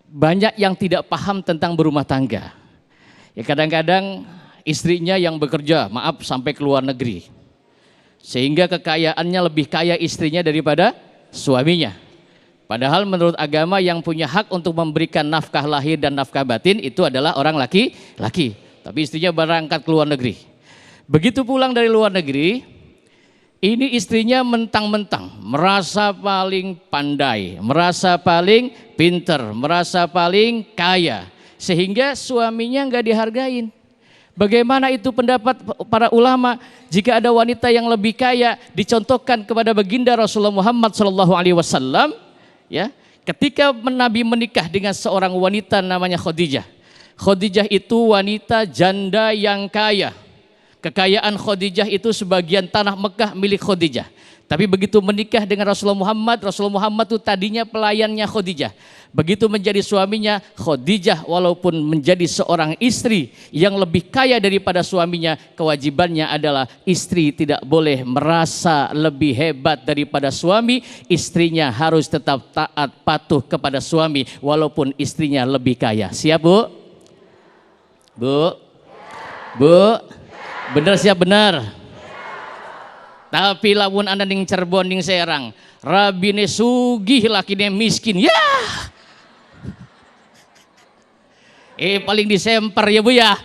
Speaker 6: banyak yang tidak paham tentang berumah tangga. Ya kadang-kadang istrinya yang bekerja, maaf sampai ke luar negeri. Sehingga kekayaannya lebih kaya istrinya daripada suaminya. Padahal menurut agama yang punya hak untuk memberikan nafkah lahir dan nafkah batin itu adalah orang laki-laki. Tapi istrinya berangkat ke luar negeri. Begitu pulang dari luar negeri, ini istrinya mentang-mentang merasa paling pandai, merasa paling pinter, merasa paling kaya. Sehingga suaminya nggak dihargain. Bagaimana itu pendapat para ulama? Jika ada wanita yang lebih kaya, dicontohkan kepada baginda Rasulullah Muhammad SAW, ya, ketika Nabi menikah dengan seorang wanita namanya Khadijah. Khadijah itu wanita janda yang kaya. Kekayaan Khadijah itu sebagian tanah Mekah milik Khadijah. Tapi begitu menikah dengan Rasulullah Muhammad itu tadinya pelayannya Khadijah. Begitu menjadi suaminya, Khadijah walaupun menjadi seorang istri yang lebih kaya daripada suaminya, kewajibannya adalah istri tidak boleh merasa lebih hebat daripada suami. Istrinya harus tetap taat patuh kepada suami walaupun istrinya lebih kaya. Siap Bu? Bu? Bu? Benar siap benar? Tapi lamun anda ning Cirebon ning Serang, rabine sugih lakine miskin. Ya. Paling disemper ya Bu ya.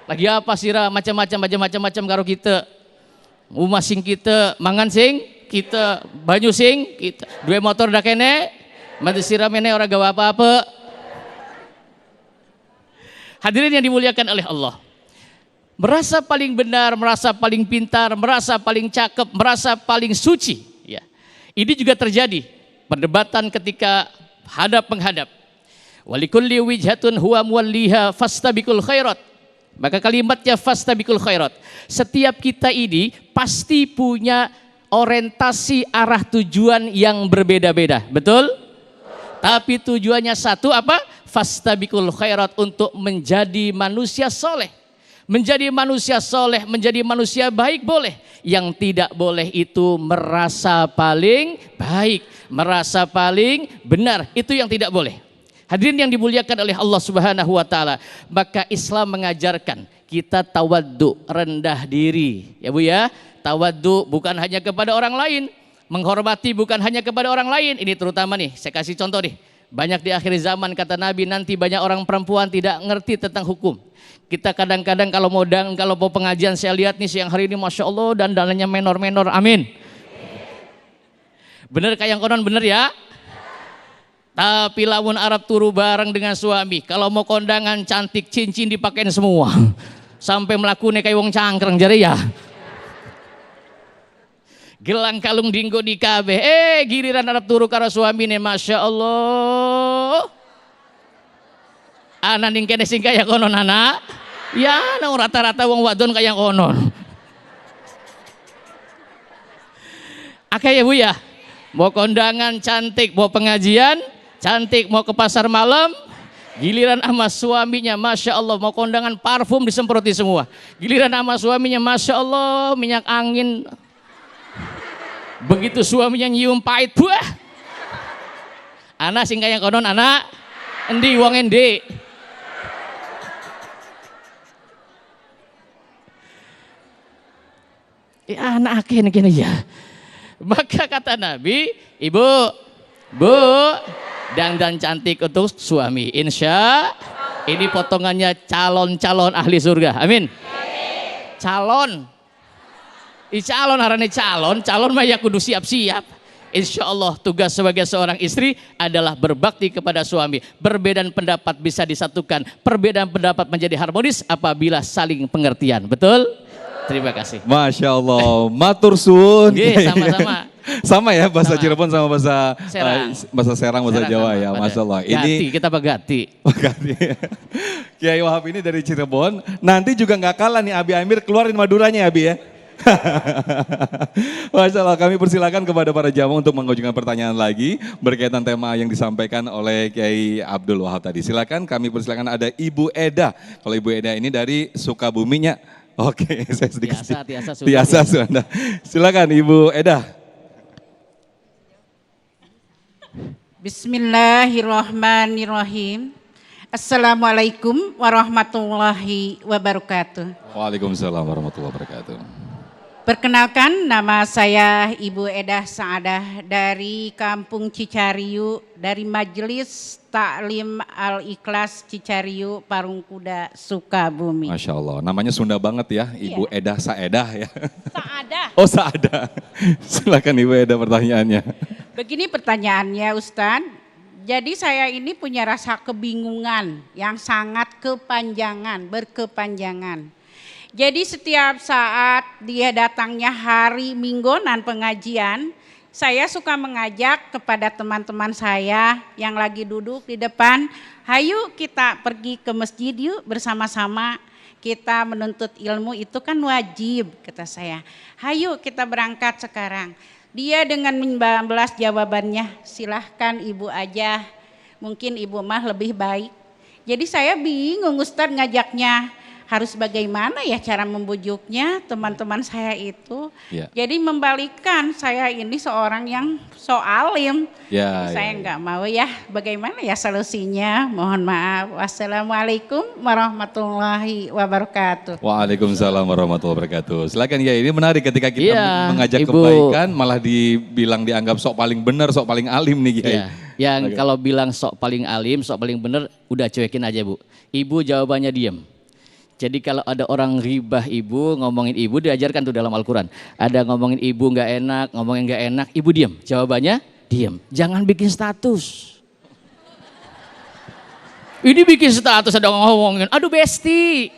Speaker 6: Lagi apa sira macam-macam karo kita. Umah sing kita, mangan sing kita, banyu sing kita. Dua motor dah kene, mantu sira mene ora gawa apa-apa. Hadirin yang dimuliakan oleh Allah. Merasa paling benar, merasa paling pintar, merasa paling cakep, merasa paling suci. Ya. Ini juga terjadi perdebatan ketika hadap menghadap. Walikulli wijhatun huwa muwalliha fastabikul khairat. Maka kalimatnya fastabikul khairat. Setiap kita ini pasti punya orientasi arah tujuan yang berbeda-beda. Betul? Tapi tujuannya satu apa? Fastabikul khairat, untuk menjadi manusia soleh. Menjadi manusia soleh, menjadi manusia baik boleh. Yang tidak boleh itu merasa paling baik, merasa paling benar. Itu yang tidak boleh. Hadirin yang dimuliakan oleh Allah Subhanahu wa taala, maka Islam mengajarkan kita tawaddu, rendah diri. Ya Bu ya, tawaddu bukan hanya kepada orang lain, menghormati bukan hanya kepada orang lain. Ini terutama nih, saya kasih contoh nih. Banyak di akhir zaman kata Nabi, nanti banyak orang perempuan tidak ngerti tentang hukum. Kita kadang-kadang kalau mau pengajian, saya lihat nih siang hari ini Masya Allah dandanannya menor-menor, amin. Bener kayak yang konon bener ya. Tapi lamun Arab turu bareng dengan suami, kalau mau kondangan cantik cincin dipakein semua. Sampai melakukannya kayak wong cangkreng jari ya. Gelang kalung dinggo di kabeh. Giliran Arab turu karo suami nih Masya Allah. Anak ning kene sing kaya konon anak. Ya, nang rata-rata wong wadon kayak konon. Oke ya Bu ya. Mau kondangan cantik, mau pengajian cantik, mau ke pasar malam, giliran sama suaminya, Masya Allah, mau kondangan parfum disemproti semua. Giliran sama suaminya, Masya Allah, minyak angin. Begitu suaminya nyium pahit, buah. Anak sing kaya konon, anak endi wong endi. Anak akhirnya gini ya. Maka kata Nabi, ibu, bu, dandan cantik untuk suami. Insya ini potongannya calon-calon ahli surga. Amin. Calon. Calon harane calon mah ya kudu siap-siap. Insya Allah tugas sebagai seorang istri adalah berbakti kepada suami. Perbedaan pendapat bisa disatukan. Perbedaan pendapat menjadi harmonis apabila saling pengertian. Betul? Terima kasih.
Speaker 5: Masya Allah, matur suwun.
Speaker 6: Sama-sama.
Speaker 5: Sama ya bahasa Cirebon sama bahasa
Speaker 6: Serang.
Speaker 5: bahasa Serang, bahasa Jawa ya, Masya Allah.
Speaker 6: Gati, kita pagati.
Speaker 5: Kiai Wahab ini dari Cirebon, nanti juga nggak kalah nih Abi Amir keluarin Maduranya ya Abi ya. Masya Allah, kami persilakan kepada para jamaah untuk mengajukan pertanyaan lagi berkaitan tema yang disampaikan oleh Kiai Abdul Wahab tadi. Silakan, kami persilakan ada Ibu Eda. Kalau Ibu Eda ini dari Sukabuminya. Oke, saya sedikit. Tiasa Anda. Silakan Ibu Eda.
Speaker 9: Bismillahirrahmanirrahim. Assalamualaikum warahmatullahi wabarakatuh.
Speaker 5: Waalaikumsalam warahmatullahi wabarakatuh.
Speaker 9: Perkenalkan, nama saya Ibu Edah Saadah dari Kampung Cicariu, dari Majelis Taklim Al-Ikhlas Cicariu, Parungkuda, Sukabumi.
Speaker 5: Masya Allah, namanya Sunda banget ya, Ibu Edah Saedah ya.
Speaker 9: Saadah.
Speaker 5: Oh Saedah, silakan Ibu Edah pertanyaannya.
Speaker 9: Begini pertanyaannya Ustadz, jadi saya ini punya rasa kebingungan yang sangat berkepanjangan. Jadi setiap saat dia datangnya hari mingguan pengajian, saya suka mengajak kepada teman-teman saya yang lagi duduk di depan, hayu kita pergi ke masjid yuk bersama-sama, kita menuntut ilmu itu kan wajib, kata saya. Hayu kita berangkat sekarang. Dia dengan membalas jawabannya, silahkan ibu aja, mungkin ibu mah lebih baik. Jadi saya bingung Ustadz ngajaknya. Harus bagaimana ya cara membujuknya teman-teman saya itu. Ya. Jadi membalikkan saya ini seorang yang so alim.
Speaker 5: Ya,
Speaker 9: saya nggak mau ya. Bagaimana ya solusinya? Mohon maaf. Wassalamualaikum warahmatullahi wabarakatuh.
Speaker 5: Waalaikumsalam warahmatullahi wabarakatuh. Silakan ya, ini menarik ketika kita mengajak kebaikan malah dianggap sok paling benar, sok paling alim nih Kiai.
Speaker 6: Ya. Yang kalau bilang sok paling alim, sok paling benar, udah cuekin aja Bu. Ibu jawabannya diam. Jadi kalau ada orang ribah ibu, ngomongin ibu diajarkan tuh dalam Al-Quran. Ada ngomongin ibu nggak enak, ngomongin nggak enak, ibu diam. Jawabannya diam. Jangan bikin status. Ini bikin status ada ngomongin, aduh besti.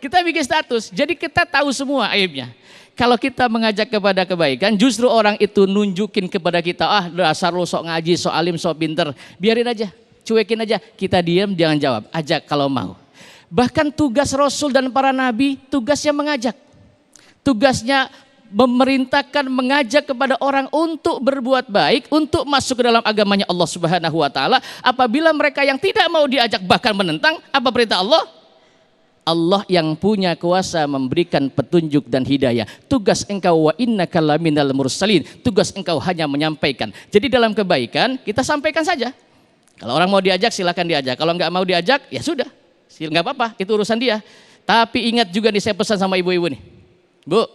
Speaker 6: Kita bikin status, jadi kita tahu semua aibnya. Kalau kita mengajak kepada kebaikan, justru orang itu nunjukin kepada kita, ah dasar lo sok ngaji, sok alim, sok pinter. Biarin aja. Cuekin aja, kita diam, jangan jawab, ajak kalau mau. Bahkan tugas Rasul dan para Nabi, tugasnya mengajak. Tugasnya memerintahkan, mengajak kepada orang untuk berbuat baik, untuk masuk ke dalam agamanya Allah Subhanahu wa Ta'ala. Apabila mereka yang tidak mau diajak bahkan menentang, apa perintah Allah? Allah yang punya kuasa memberikan petunjuk dan hidayah. Tugas engkau wa innaka laminal mursalin. Tugas engkau hanya menyampaikan. Jadi dalam kebaikan kita sampaikan saja. Kalau orang mau diajak silakan diajak. Kalau nggak mau diajak ya sudah. Nggak apa-apa, itu urusan dia. Tapi ingat juga nih saya pesan sama ibu-ibu nih. Bu,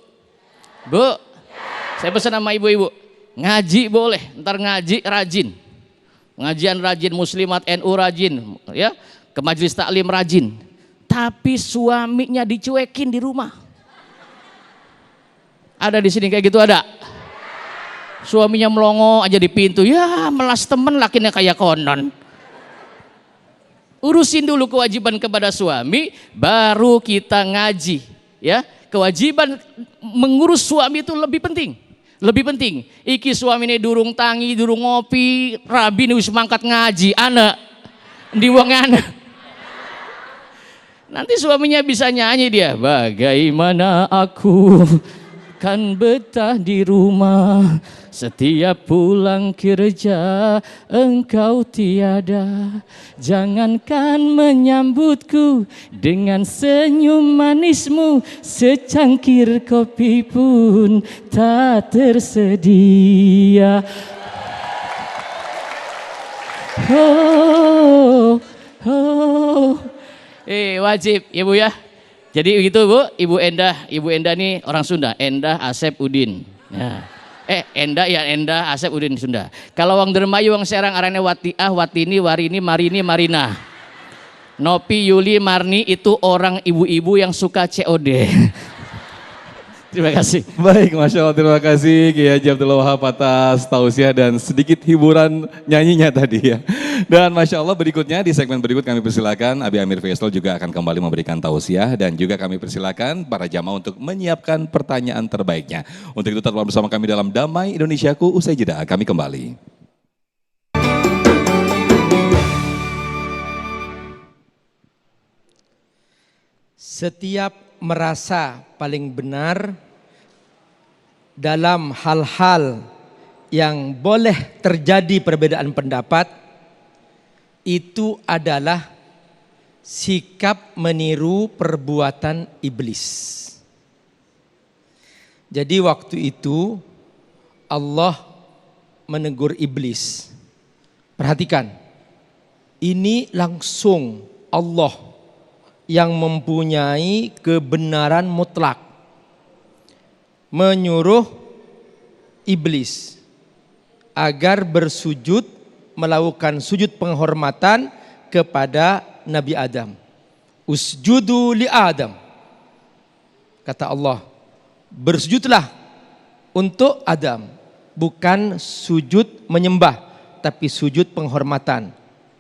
Speaker 6: saya pesan sama ibu-ibu. Ngaji boleh, ntar ngaji rajin. Pengajian rajin, muslimat NU rajin, ya, ke majelis taklim rajin. Tapi suaminya dicuekin di rumah. Ada di sini kayak gitu ada? Suaminya melongo aja di pintu, ya melas temen lakinya kayak konon. Urusin dulu kewajiban kepada suami, baru kita ngaji. Ya, kewajiban mengurus suami itu lebih penting. Lebih penting. Iki suami ini durung tangi, durung ngopi, rabi nih wis mangkat ngaji, anak di wong anak. Nanti suaminya bisa nyanyi dia. Bagaimana aku kan betah di rumah, setiap pulang kerja engkau tiada. Jangankan menyambutku dengan senyum manismu, secangkir kopi pun tak tersedia. Oh, oh. Wajib ya Bu ya. Jadi begitu Bu, Ibu Endah ini orang Sunda, Endah Asep Udin. Ya. Endah Asep Udin Sunda. Kalau wong Dermayu wong Serang arane Watiah, Watini, Warini, Marini, Marina. Nopi, Yuli, Marni itu orang ibu-ibu yang suka COD. Terima kasih.
Speaker 5: Baik, Masya Allah, terima kasih Kiai Haji Abdul Wahab atas tausiah dan sedikit hiburan nyanyinya tadi ya. Dan Masya Allah berikutnya di segmen berikut kami persilakan Abi Amir Faisal juga akan kembali memberikan tausiah dan juga kami persilakan para jamaah untuk menyiapkan pertanyaan terbaiknya. Untuk itu tetaplah bersama kami dalam Damai Indonesiaku, usai jeda kami kembali.
Speaker 3: Setiap merasa paling benar dalam hal-hal yang boleh terjadi perbedaan pendapat, itu adalah sikap meniru perbuatan iblis. Jadi waktu itu Allah menegur iblis. Perhatikan, ini langsung Allah yang mempunyai kebenaran mutlak menyuruh iblis agar bersujud, melakukan sujud penghormatan kepada Nabi Adam. Usjudu li Adam. Kata Allah, bersujudlah untuk Adam. Bukan sujud menyembah, tapi sujud penghormatan.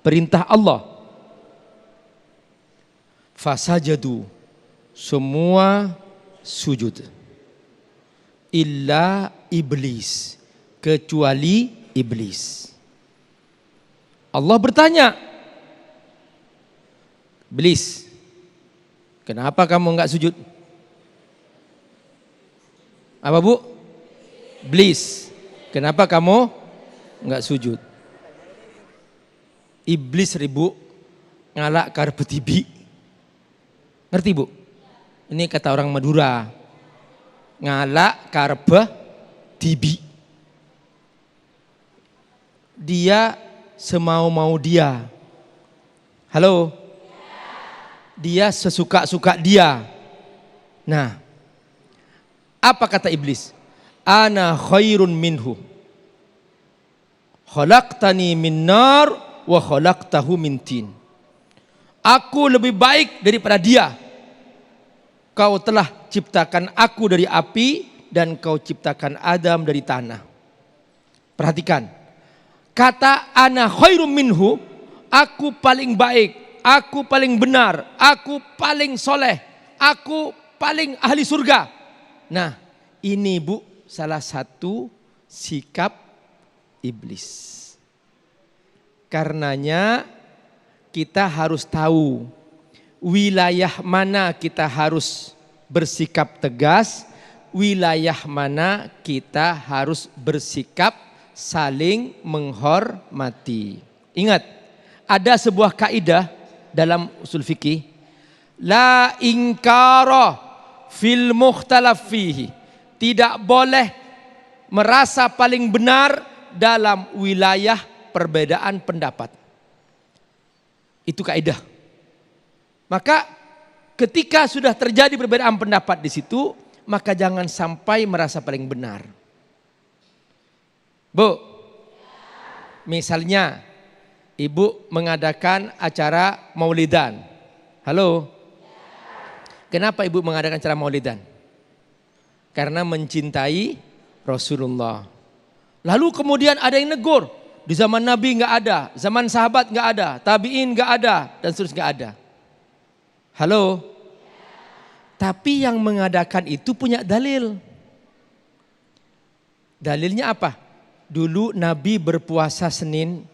Speaker 3: Perintah Allah. Fasajadu, semua sujud. Illa iblis, kecuali iblis. Allah bertanya, iblis, kenapa kamu enggak sujud? Apa Bu? Iblis, kenapa kamu enggak sujud? Iblis ribu ngalak karep tibi. Ngerti Bu? Ini kata orang Madura. Ngalak karep tibi. Dia semau-mau dia. Halo? Dia sesuka-suka dia. Nah, apa kata iblis? Ana khairun minhu. Khalaqtani min nar wa khalaqtahu min tin. Aku lebih baik daripada dia. Kau telah ciptakan aku dari api dan kau ciptakan Adam dari tanah. Perhatikan. Kata ana khairum minhu, aku paling baik, aku paling benar, aku paling soleh, aku paling ahli surga. Nah, ini Bu salah satu sikap iblis. Karenanya kita harus tahu wilayah mana kita harus bersikap tegas, wilayah mana kita harus bersikap saling menghormati. Ingat, ada sebuah kaidah dalam usul fikih, la inkara fil mukhtalaf fihi. Tidak boleh merasa paling benar dalam wilayah perbedaan pendapat. Itu kaidah. Maka ketika sudah terjadi perbedaan pendapat di situ, maka jangan sampai merasa paling benar. Bu, misalnya Ibu mengadakan acara maulidan. Halo? Kenapa Ibu mengadakan acara maulidan? Karena mencintai Rasulullah. Lalu kemudian ada yang negur. Di zaman Nabi nggak ada, zaman sahabat nggak ada, tabiin nggak ada, dan seterusnya nggak ada. Halo? Tapi yang mengadakan itu punya dalil. Dalilnya apa? Dulu Nabi berpuasa Senin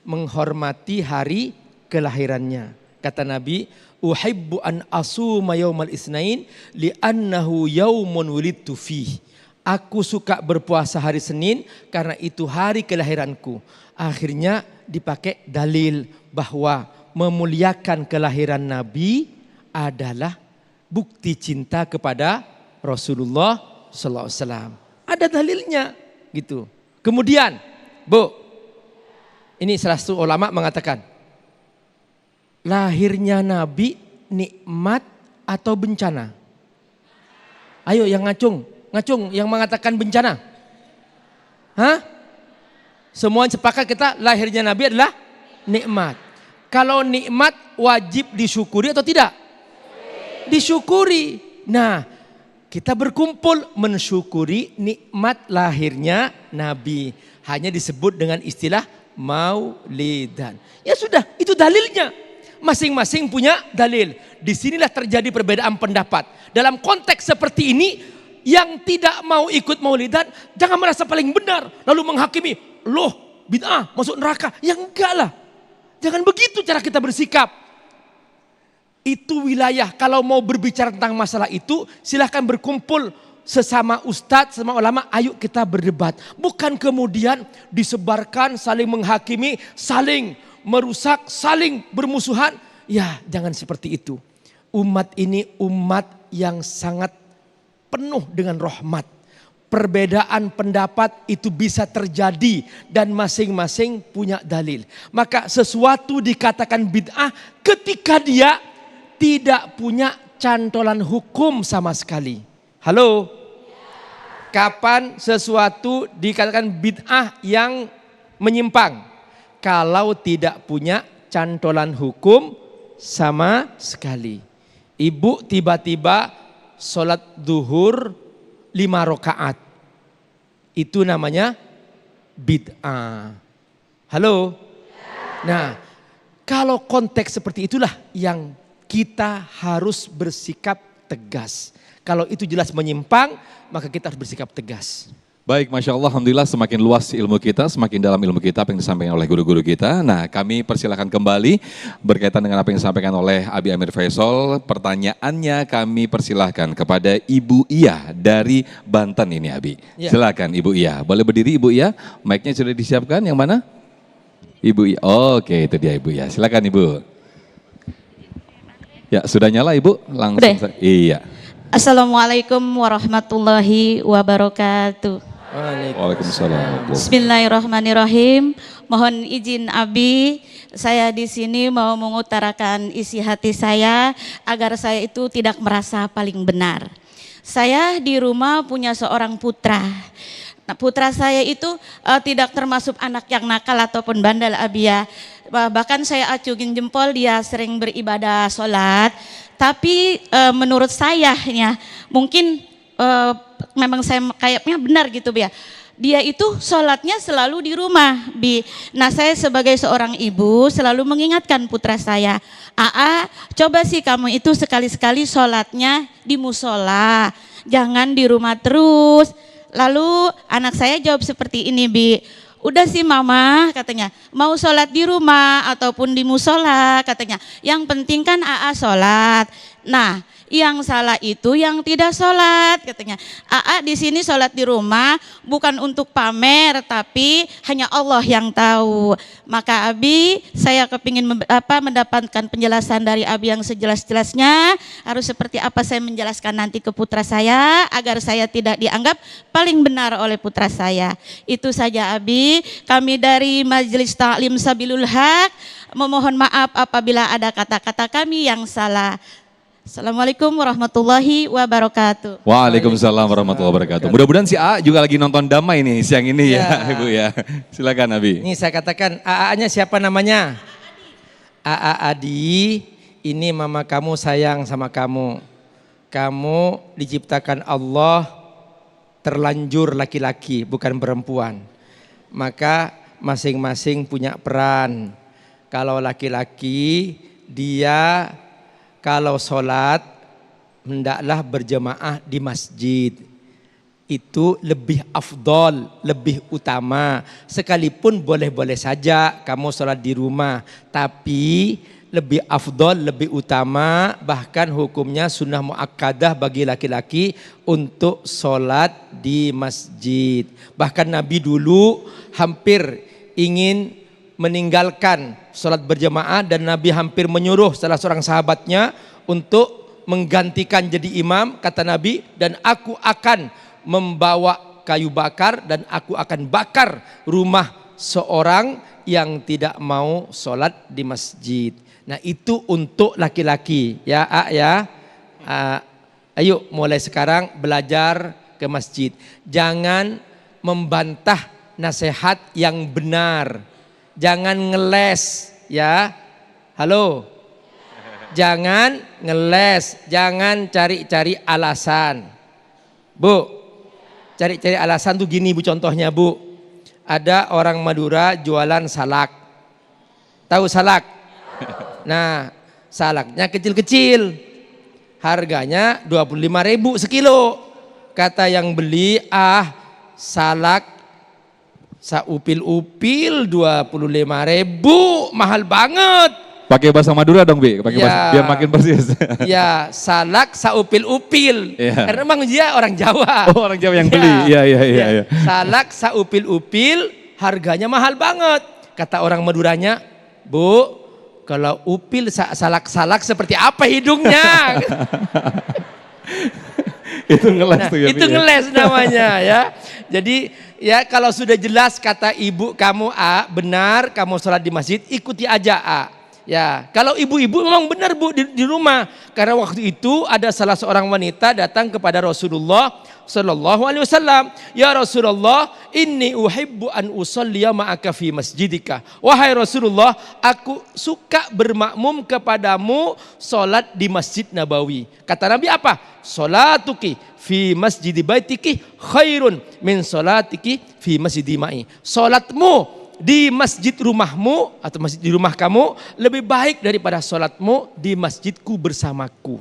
Speaker 3: menghormati hari kelahirannya. Kata Nabi, uhibbu an asuma yaumal isnain li'annahu yaumun wulidtu fih. Aku suka berpuasa hari Senin karena itu hari kelahiranku. Akhirnya dipakai dalil bahwa memuliakan kelahiran Nabi adalah bukti cinta kepada Rasulullah sallallahu alaihi wasallam. Ada dalilnya gitu. Kemudian, Bu, ini salah satu ulama mengatakan, lahirnya Nabi nikmat atau bencana? Ayo yang ngacung yang mengatakan bencana. Hah? Semua sepakat kita lahirnya Nabi adalah nikmat. Kalau nikmat wajib disyukuri atau tidak? Disyukuri. Nah, kita berkumpul mensyukuri nikmat lahirnya Nabi. Hanya disebut dengan istilah maulidan. Ya sudah, itu dalilnya. Masing-masing punya dalil. Disinilah terjadi perbedaan pendapat. Dalam konteks seperti ini, yang tidak mau ikut maulidan, jangan merasa paling benar. Lalu menghakimi, loh bid'ah masuk neraka. Ya enggak lah. Jangan begitu cara kita bersikap. Itu wilayah, kalau mau berbicara tentang masalah itu, silahkan berkumpul sesama ustadz, sesama ulama, ayo kita berdebat. Bukan kemudian disebarkan, saling menghakimi, saling merusak, saling bermusuhan. Ya jangan seperti itu. Umat ini umat yang sangat penuh dengan rahmat. Perbedaan pendapat itu bisa terjadi dan masing-masing punya dalil. Maka sesuatu dikatakan bid'ah ketika dia tidak punya cantolan hukum sama sekali. Halo? Kapan sesuatu dikatakan bid'ah yang menyimpang? Kalau tidak punya cantolan hukum sama sekali. Ibu tiba-tiba sholat duhur 5 rakaat. Itu namanya bid'ah. Halo? Nah, kalau konteks seperti itulah yang kita harus bersikap tegas. Kalau itu jelas menyimpang, maka kita harus bersikap tegas.
Speaker 5: Baik, Masya Allah, Alhamdulillah semakin luas ilmu kita, semakin dalam ilmu kita apa yang disampaikan oleh guru-guru kita. Nah, kami persilakan kembali berkaitan dengan apa yang disampaikan oleh Abi Amir Faisal. Pertanyaannya kami persilahkan kepada Ibu Iya dari Banten ini, Abi. Ya. Silakan Ibu Iya, boleh berdiri Ibu Iya, mic-nya sudah disiapkan, yang mana? Ibu Iya, oke itu dia Ibu Iya, silakan Ibu. Ya, sudah nyala Ibu? Langsung. Iya.
Speaker 10: Assalamualaikum warahmatullahi wabarakatuh.
Speaker 5: Waalaikumsalam.
Speaker 10: Bismillahirrahmanirrahim. Mohon izin Abi, saya di sini mau mengutarakan isi hati saya agar saya itu tidak merasa paling benar. Saya di rumah punya seorang putra. Nah, putra saya itu tidak termasuk anak yang nakal ataupun bandel Abi ya. Bahkan saya acungin jempol, dia sering beribadah sholat. Tapi menurut saya ya mungkin memang saya kayaknya benar gitu ya. Dia itu sholatnya selalu di rumah, Bi. Nah saya sebagai seorang ibu selalu mengingatkan putra saya, coba sih kamu itu sekali-sekali sholatnya di musola, jangan di rumah terus. Lalu anak saya jawab seperti ini, Bi. Udah sih mama katanya, mau sholat di rumah ataupun di musola katanya. Yang penting kan sholat. Nah yang salah itu yang tidak sholat katanya. Di sini sholat di rumah bukan untuk pamer tapi hanya Allah yang tahu. Maka Abi saya kepingin mendapatkan penjelasan dari Abi yang sejelas-jelasnya. Harus seperti apa saya menjelaskan nanti ke putra saya agar saya tidak dianggap paling benar oleh putra saya. Itu saja Abi. Kami dari Majelis Ta'lim Sabilul Haq memohon maaf apabila ada kata-kata kami yang salah. Assalamualaikum warahmatullahi wabarakatuh.
Speaker 5: Waalaikumsalam warahmatullahi wabarakatuh. Mudah-mudahan si A juga lagi nonton damai nih siang ini ya Ibu ya. Silakan Abi.
Speaker 3: Ini saya katakan AA-nya siapa namanya? AA Adi. Ini mama kamu sayang sama kamu. Kamu diciptakan Allah terlanjur laki-laki bukan perempuan. Maka masing-masing punya peran. Kalau laki-laki dia kalau sholat hendaklah berjemaah di masjid. Itu lebih afdol, lebih utama. Sekalipun boleh-boleh saja kamu sholat di rumah. Tapi lebih afdol, lebih utama, bahkan hukumnya sunnah muakkadah bagi laki-laki untuk sholat di masjid. Bahkan Nabi dulu hampir ingin meninggalkan sholat berjamaah dan Nabi hampir menyuruh salah seorang sahabatnya untuk menggantikan jadi imam. Kata Nabi, dan aku akan membawa kayu bakar dan aku akan bakar rumah seorang yang tidak mau sholat di masjid. Nah itu untuk laki-laki ya, ya. Ayo mulai sekarang belajar ke masjid. Jangan membantah nasihat yang benar. Jangan ngeles ya. Halo. Jangan ngeles, jangan cari-cari alasan. Bu, cari-cari alasan tuh gini Bu, contohnya Bu. Ada orang Madura jualan salak. Tahu salak? Nah, salaknya kecil-kecil. Harganya 25.000 sekilo. Kata yang beli, salak saupil-upil 25.000, mahal banget.
Speaker 5: Pakai bahasa Madura dong, Bi. Pakai bahasa biar makin persis.
Speaker 3: Ya, salak saupil-upil. Karena memang dia orang Jawa.
Speaker 5: Oh, orang Jawa yang beli. Iya.
Speaker 3: Salak saupil-upil harganya mahal banget. Kata orang Maduranya, Bu, kalau upil salak-salak seperti apa hidungnya?
Speaker 5: Itu ngeles tuh ya.
Speaker 3: Itu ngeles namanya ya. Jadi ya kalau sudah jelas kata ibu kamu benar kamu sholat di masjid, ikuti aja Ya, kalau ibu-ibu memang benar Bu di rumah. Karena waktu itu ada salah seorang wanita datang kepada Rasulullah Sallallahu Alaihi Wasallam. Ya Rasulullah, inni uhibbu an usalliya ma'aka fi masjidika. Wahai Rasulullah, aku suka bermakmum kepadamu solat di Masjid Nabawi. Kata Nabi apa? Solatuki fi masjidi baitiki khairun min solatiki fi masjidi ma'i. Solatmu di masjid rumahmu atau masjid di rumah kamu lebih baik daripada sholatmu di masjidku bersamaku.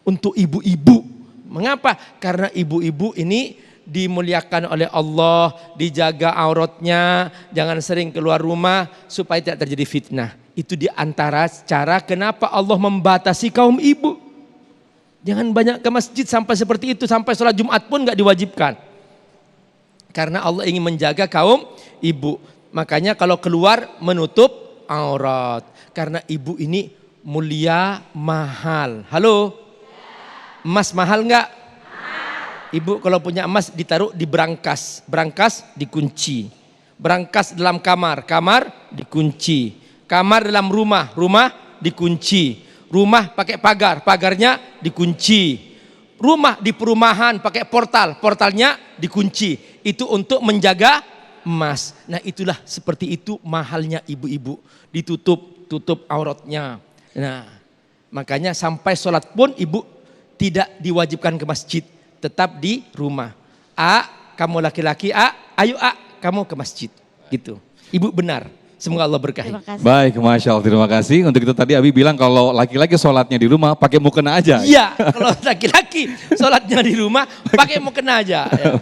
Speaker 3: Untuk ibu-ibu, mengapa? Karena ibu-ibu ini dimuliakan oleh Allah, dijaga auratnya, jangan sering keluar rumah supaya tidak terjadi fitnah. Itu diantara cara kenapa Allah membatasi kaum ibu. Jangan banyak ke masjid sampai seperti itu, sampai sholat Jumat pun nggak diwajibkan. Karena Allah ingin menjaga kaum ibu. Makanya kalau keluar menutup aurat. Karena ibu ini mulia, mahal. Halo? Emas mahal enggak? Ibu kalau punya emas ditaruh di brankas. Brankas dikunci. Brankas dalam kamar. Kamar dikunci. Kamar dalam rumah. Rumah dikunci. Rumah pakai pagar. Pagarnya dikunci. Rumah di perumahan pakai portal. Portalnya dikunci. Itu untuk menjaga emas. Nah itulah seperti itu mahalnya ibu-ibu, tutup auratnya. Nah makanya sampai sholat pun ibu tidak diwajibkan ke masjid, tetap di rumah. Kamu laki-laki ayo kamu ke masjid gitu. Ibu benar. Semoga Allah berkahi.
Speaker 5: Baik, Masya Allah, terima kasih. Untuk itu tadi Abi bilang kalau laki-laki sholatnya di rumah pakai mukena aja.
Speaker 3: Iya, kalau laki-laki sholatnya di rumah pakai mukena aja. Ya.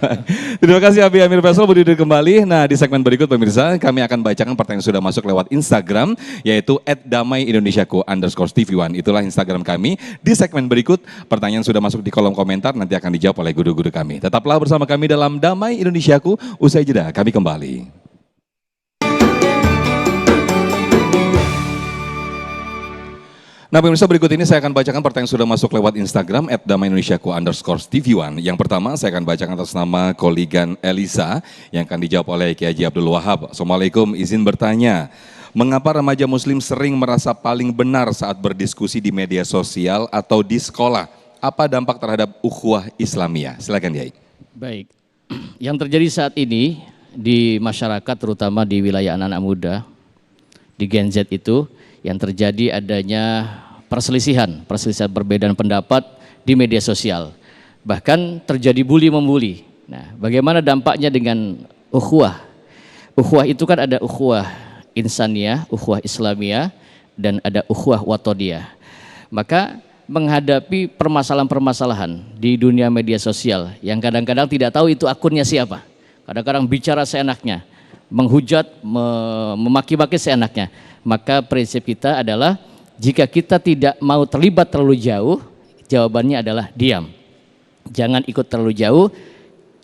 Speaker 5: Terima kasih Abi Amir Faisal, berdiri kembali. Nah di segmen berikut pemirsa kami akan bacakan pertanyaan yang sudah masuk lewat Instagram, yaitu @damaiindonesiaku_tv1. Itulah Instagram kami. Di segmen berikut pertanyaan sudah masuk di kolom komentar, nanti akan dijawab oleh guru-guru kami. Tetaplah bersama kami dalam Damai Indonesiaku. Usai jeda kami kembali. Nah pemirsa, berikut ini saya akan bacakan pertanyaan yang sudah masuk lewat Instagram @damaiindonesiaku_tv1. Yang pertama saya akan bacakan atas nama Koligan Elisa yang akan dijawab oleh Kiai Haji Abdul Wahab. Assalamualaikum, izin bertanya. Mengapa remaja muslim sering merasa paling benar saat berdiskusi di media sosial atau di sekolah? Apa dampak terhadap ukhuwah Islamiyah? Silakan Kiai.
Speaker 6: Baik, yang terjadi saat ini di masyarakat terutama di wilayah anak-anak muda, di Gen Z itu, yang terjadi adanya perselisihan perbedaan pendapat di media sosial. Bahkan terjadi bully-membuli. Nah, bagaimana dampaknya dengan ukhuwah? Ukhuwah itu kan ada ukhuwah insaniyah, ukhuwah Islamiyah, dan ada ukhuwah watodiyah. Maka menghadapi permasalahan-permasalahan di dunia media sosial yang kadang-kadang tidak tahu itu akunnya siapa. Kadang-kadang bicara seenaknya, menghujat, memaki-maki seenaknya. Maka prinsip kita adalah Jika kita tidak mau terlibat terlalu jauh, jawabannya adalah diam. Jangan ikut terlalu jauh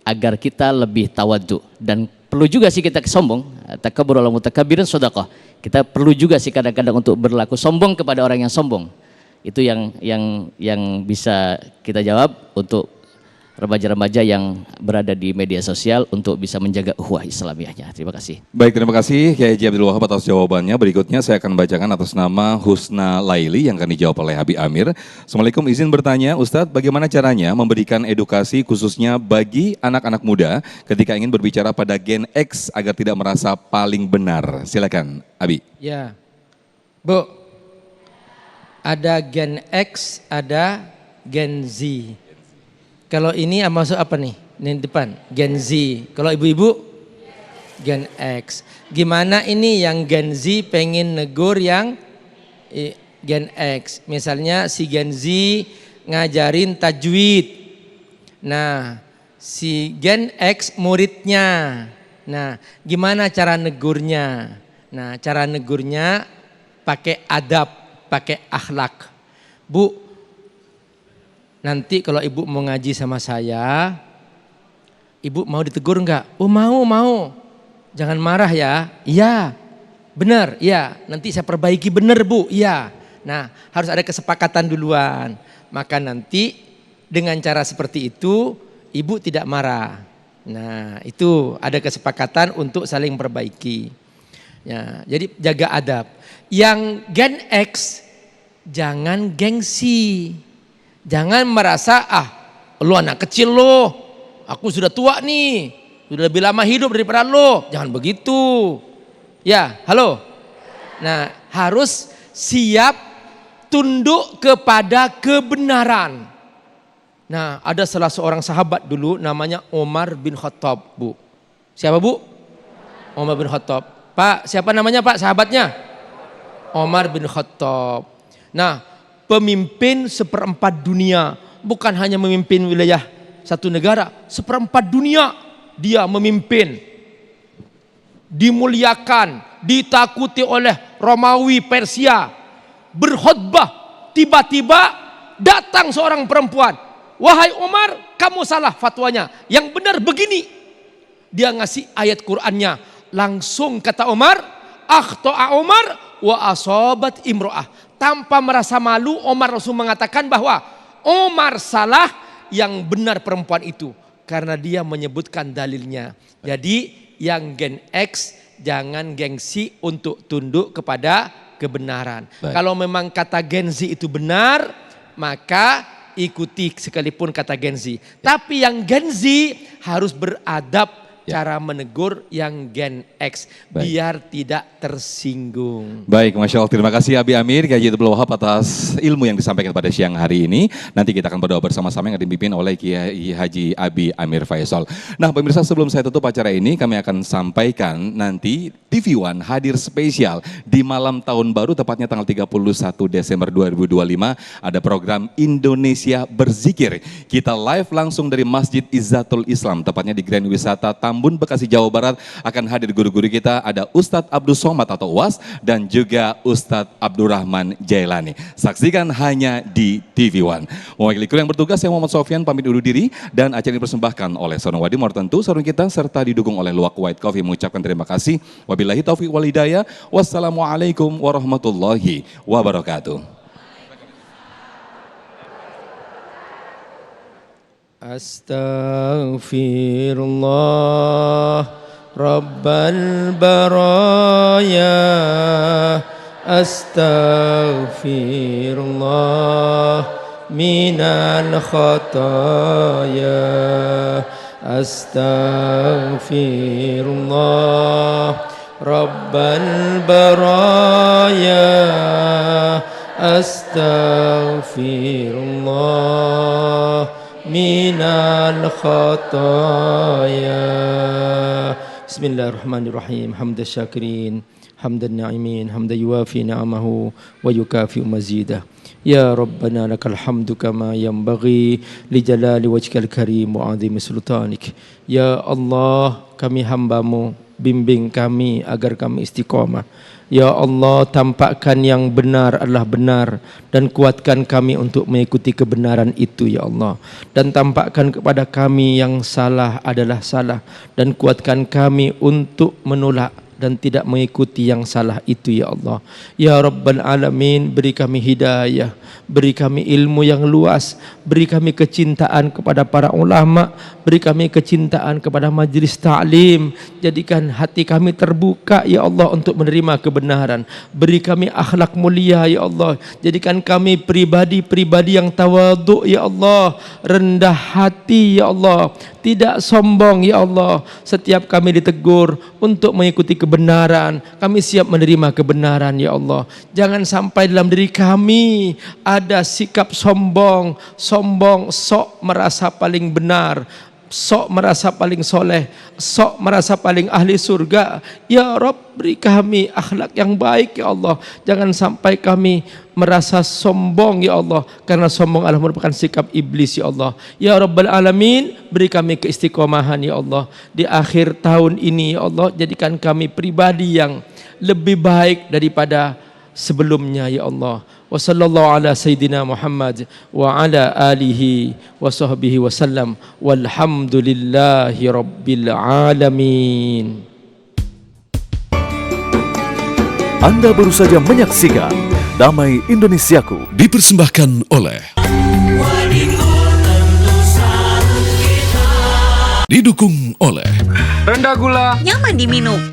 Speaker 6: agar kita lebih tawadhu. Dan perlu juga sih kita sombong, takabur ala mutakabbirin shadaqah. Kita perlu juga sih kadang-kadang untuk berlaku sombong kepada orang yang sombong. Itu yang bisa kita jawab untuk remaja-remaja yang berada di media sosial untuk bisa menjaga ukhuwah Islamiyahnya. Terima kasih.
Speaker 5: Baik, terima kasih Kiai Haji Abdul Wahab atas jawabannya. Berikutnya saya akan bacakan atas nama Husna Laili yang akan dijawab oleh Habib Amir. Assalamualaikum, izin bertanya Ustadz, bagaimana caranya memberikan edukasi khususnya bagi anak-anak muda ketika ingin berbicara pada Gen X agar tidak merasa paling benar? Silakan Abi.
Speaker 3: Ya, Bu, ada Gen X, ada Gen Z. Kalau ini masuk apa nih? Ini depan, Gen Z. Kalau ibu-ibu, Gen X. Gimana ini yang Gen Z pengen negur yang Gen X? Misalnya si Gen Z ngajarin tajwid. Nah, si Gen X muridnya. Nah, gimana cara negurnya? Nah, cara negurnya pakai adab, pakai akhlak. Bu, nanti kalau ibu mau ngaji sama saya, ibu mau ditegur enggak? Oh mau. Jangan marah ya. Iya, benar, iya. Nanti saya perbaiki, benar Bu, iya. Nah, harus ada kesepakatan duluan. Maka nanti dengan cara seperti itu, ibu tidak marah. Nah, itu ada kesepakatan untuk saling perbaiki. Ya, jadi jaga adab. Yang Gen X, jangan gengsi. Jangan merasa, lu anak kecil lo, aku sudah tua nih, sudah lebih lama hidup daripada lo. Jangan begitu. Ya, halo. Nah, harus siap tunduk kepada kebenaran. Nah, ada salah seorang sahabat dulu namanya Umar bin Khattab, Bu. Siapa Bu? Umar bin Khattab. Pak, siapa namanya Pak sahabatnya? Umar bin Khattab. Nah, pemimpin seperempat dunia, bukan hanya memimpin wilayah satu negara, seperempat dunia dia memimpin. Dimuliakan, ditakuti oleh Romawi, Persia. Berkhutbah, tiba-tiba datang seorang perempuan. Wahai Umar, kamu salah fatwanya. Yang benar begini. Dia ngasih ayat Qur'annya. Langsung kata Umar, akhta'a Umar wa asabat imro'ah. Tanpa merasa malu, Umar langsung mengatakan bahwa Umar salah, yang benar perempuan itu. Karena dia menyebutkan dalilnya. Jadi yang Gen X jangan gengsi untuk tunduk kepada kebenaran. Baik. Kalau memang kata Gen Z itu benar, maka ikuti sekalipun kata Gen Z. Tapi yang Gen Z harus beradab. Cara menegur yang Gen X. Baik. Biar tidak tersinggung.
Speaker 5: Baik, Masya Allah. Terima kasih Abi Amir, Kiai Abdul Wahab atas ilmu yang disampaikan pada siang hari ini. Nanti kita akan berdoa bersama-sama yang dipimpin oleh Kiai Haji Abi Amir Faisal. Nah pemirsa, sebelum saya tutup acara ini, kami akan sampaikan nanti TV One hadir spesial di malam tahun baru, tepatnya tanggal 31 Desember 2025. Ada program Indonesia Berzikir. Kita live langsung dari Masjid Izzatul Islam, tepatnya di Grand Wisata Tambun, Bekasi, Jawa Barat. Akan hadir guru-guru kita, ada Ustadz Abdul Somad atau UAS dan juga Ustadz Abdurrahman Jailani. Saksikan hanya di TV One. Mewakili kru yang bertugas, saya Muhammad Sofyan pamit undur diri, dan acara ini dipersembahkan oleh Sarung Wadi Mortentu, Sarung kita, serta didukung oleh Luwak White Coffee. Mengucapkan terima kasih. Wabillahi taufiq wal hidayah. Wassalamualaikum warahmatullahi wabarakatuh.
Speaker 3: Astaghfirullah Rabbal baraya, astaghfirullah minal khataya, astaghfirullah Rabbal baraya, astaghfirullah minal khataya. Bismillahirrahmanirrahim. Hamdan syakirin, hamdan na'imin, hamdan yuwafi ni'amahu wa yukafi'u mazidah. Ya Rabbana lakal hamdu kama yanbaghi li jalali wajhikal karim wa 'azimi sultanik. Ya Allah, kami hambamu, bimbing kami agar kami istiqamah Ya Allah, tampakkan yang benar adalah benar dan kuatkan kami untuk mengikuti kebenaran itu ya Allah. Dan tampakkan kepada kami yang salah adalah salah dan kuatkan kami untuk menolak dan tidak mengikuti yang salah itu ya Allah. Ya Rabbal Alamin, beri kami hidayah, beri kami ilmu yang luas, beri kami kecintaan kepada para ulama, beri kami kecintaan kepada majlis ta'lim, jadikan hati kami terbuka ya Allah untuk menerima kebenaran, beri kami akhlak mulia ya Allah, jadikan kami pribadi-pribadi yang tawaduk ya Allah, rendah hati ya Allah, tidak sombong ya Allah. Setiap kami ditegur untuk mengikuti kebenaran, kami siap menerima kebenaran ya Allah. Jangan sampai dalam diri kami ada sikap sombong, sok merasa paling benar, sok merasa paling soleh, sok merasa paling ahli surga. Ya Rabb, beri kami akhlak yang baik ya Allah. Jangan sampai kami merasa sombong ya Allah, karena sombong adalah merupakan sikap iblis ya Allah. Ya Rabbal Alamin, beri kami keistiqomahan ya Allah. Di akhir tahun ini ya Allah, jadikan kami pribadi yang lebih baik daripada sebelumnya ya Allah. Wa sallallahu ala sayyidina Muhammad wa ala alihi wa sahbihi wasallam, walhamdulillahi rabbil alamin.
Speaker 1: Anda baru saja menyaksikan Damai Indonesiaku.
Speaker 2: Dipersembahkan oleh didukung oleh
Speaker 11: rendah gula,
Speaker 12: nyaman diminum.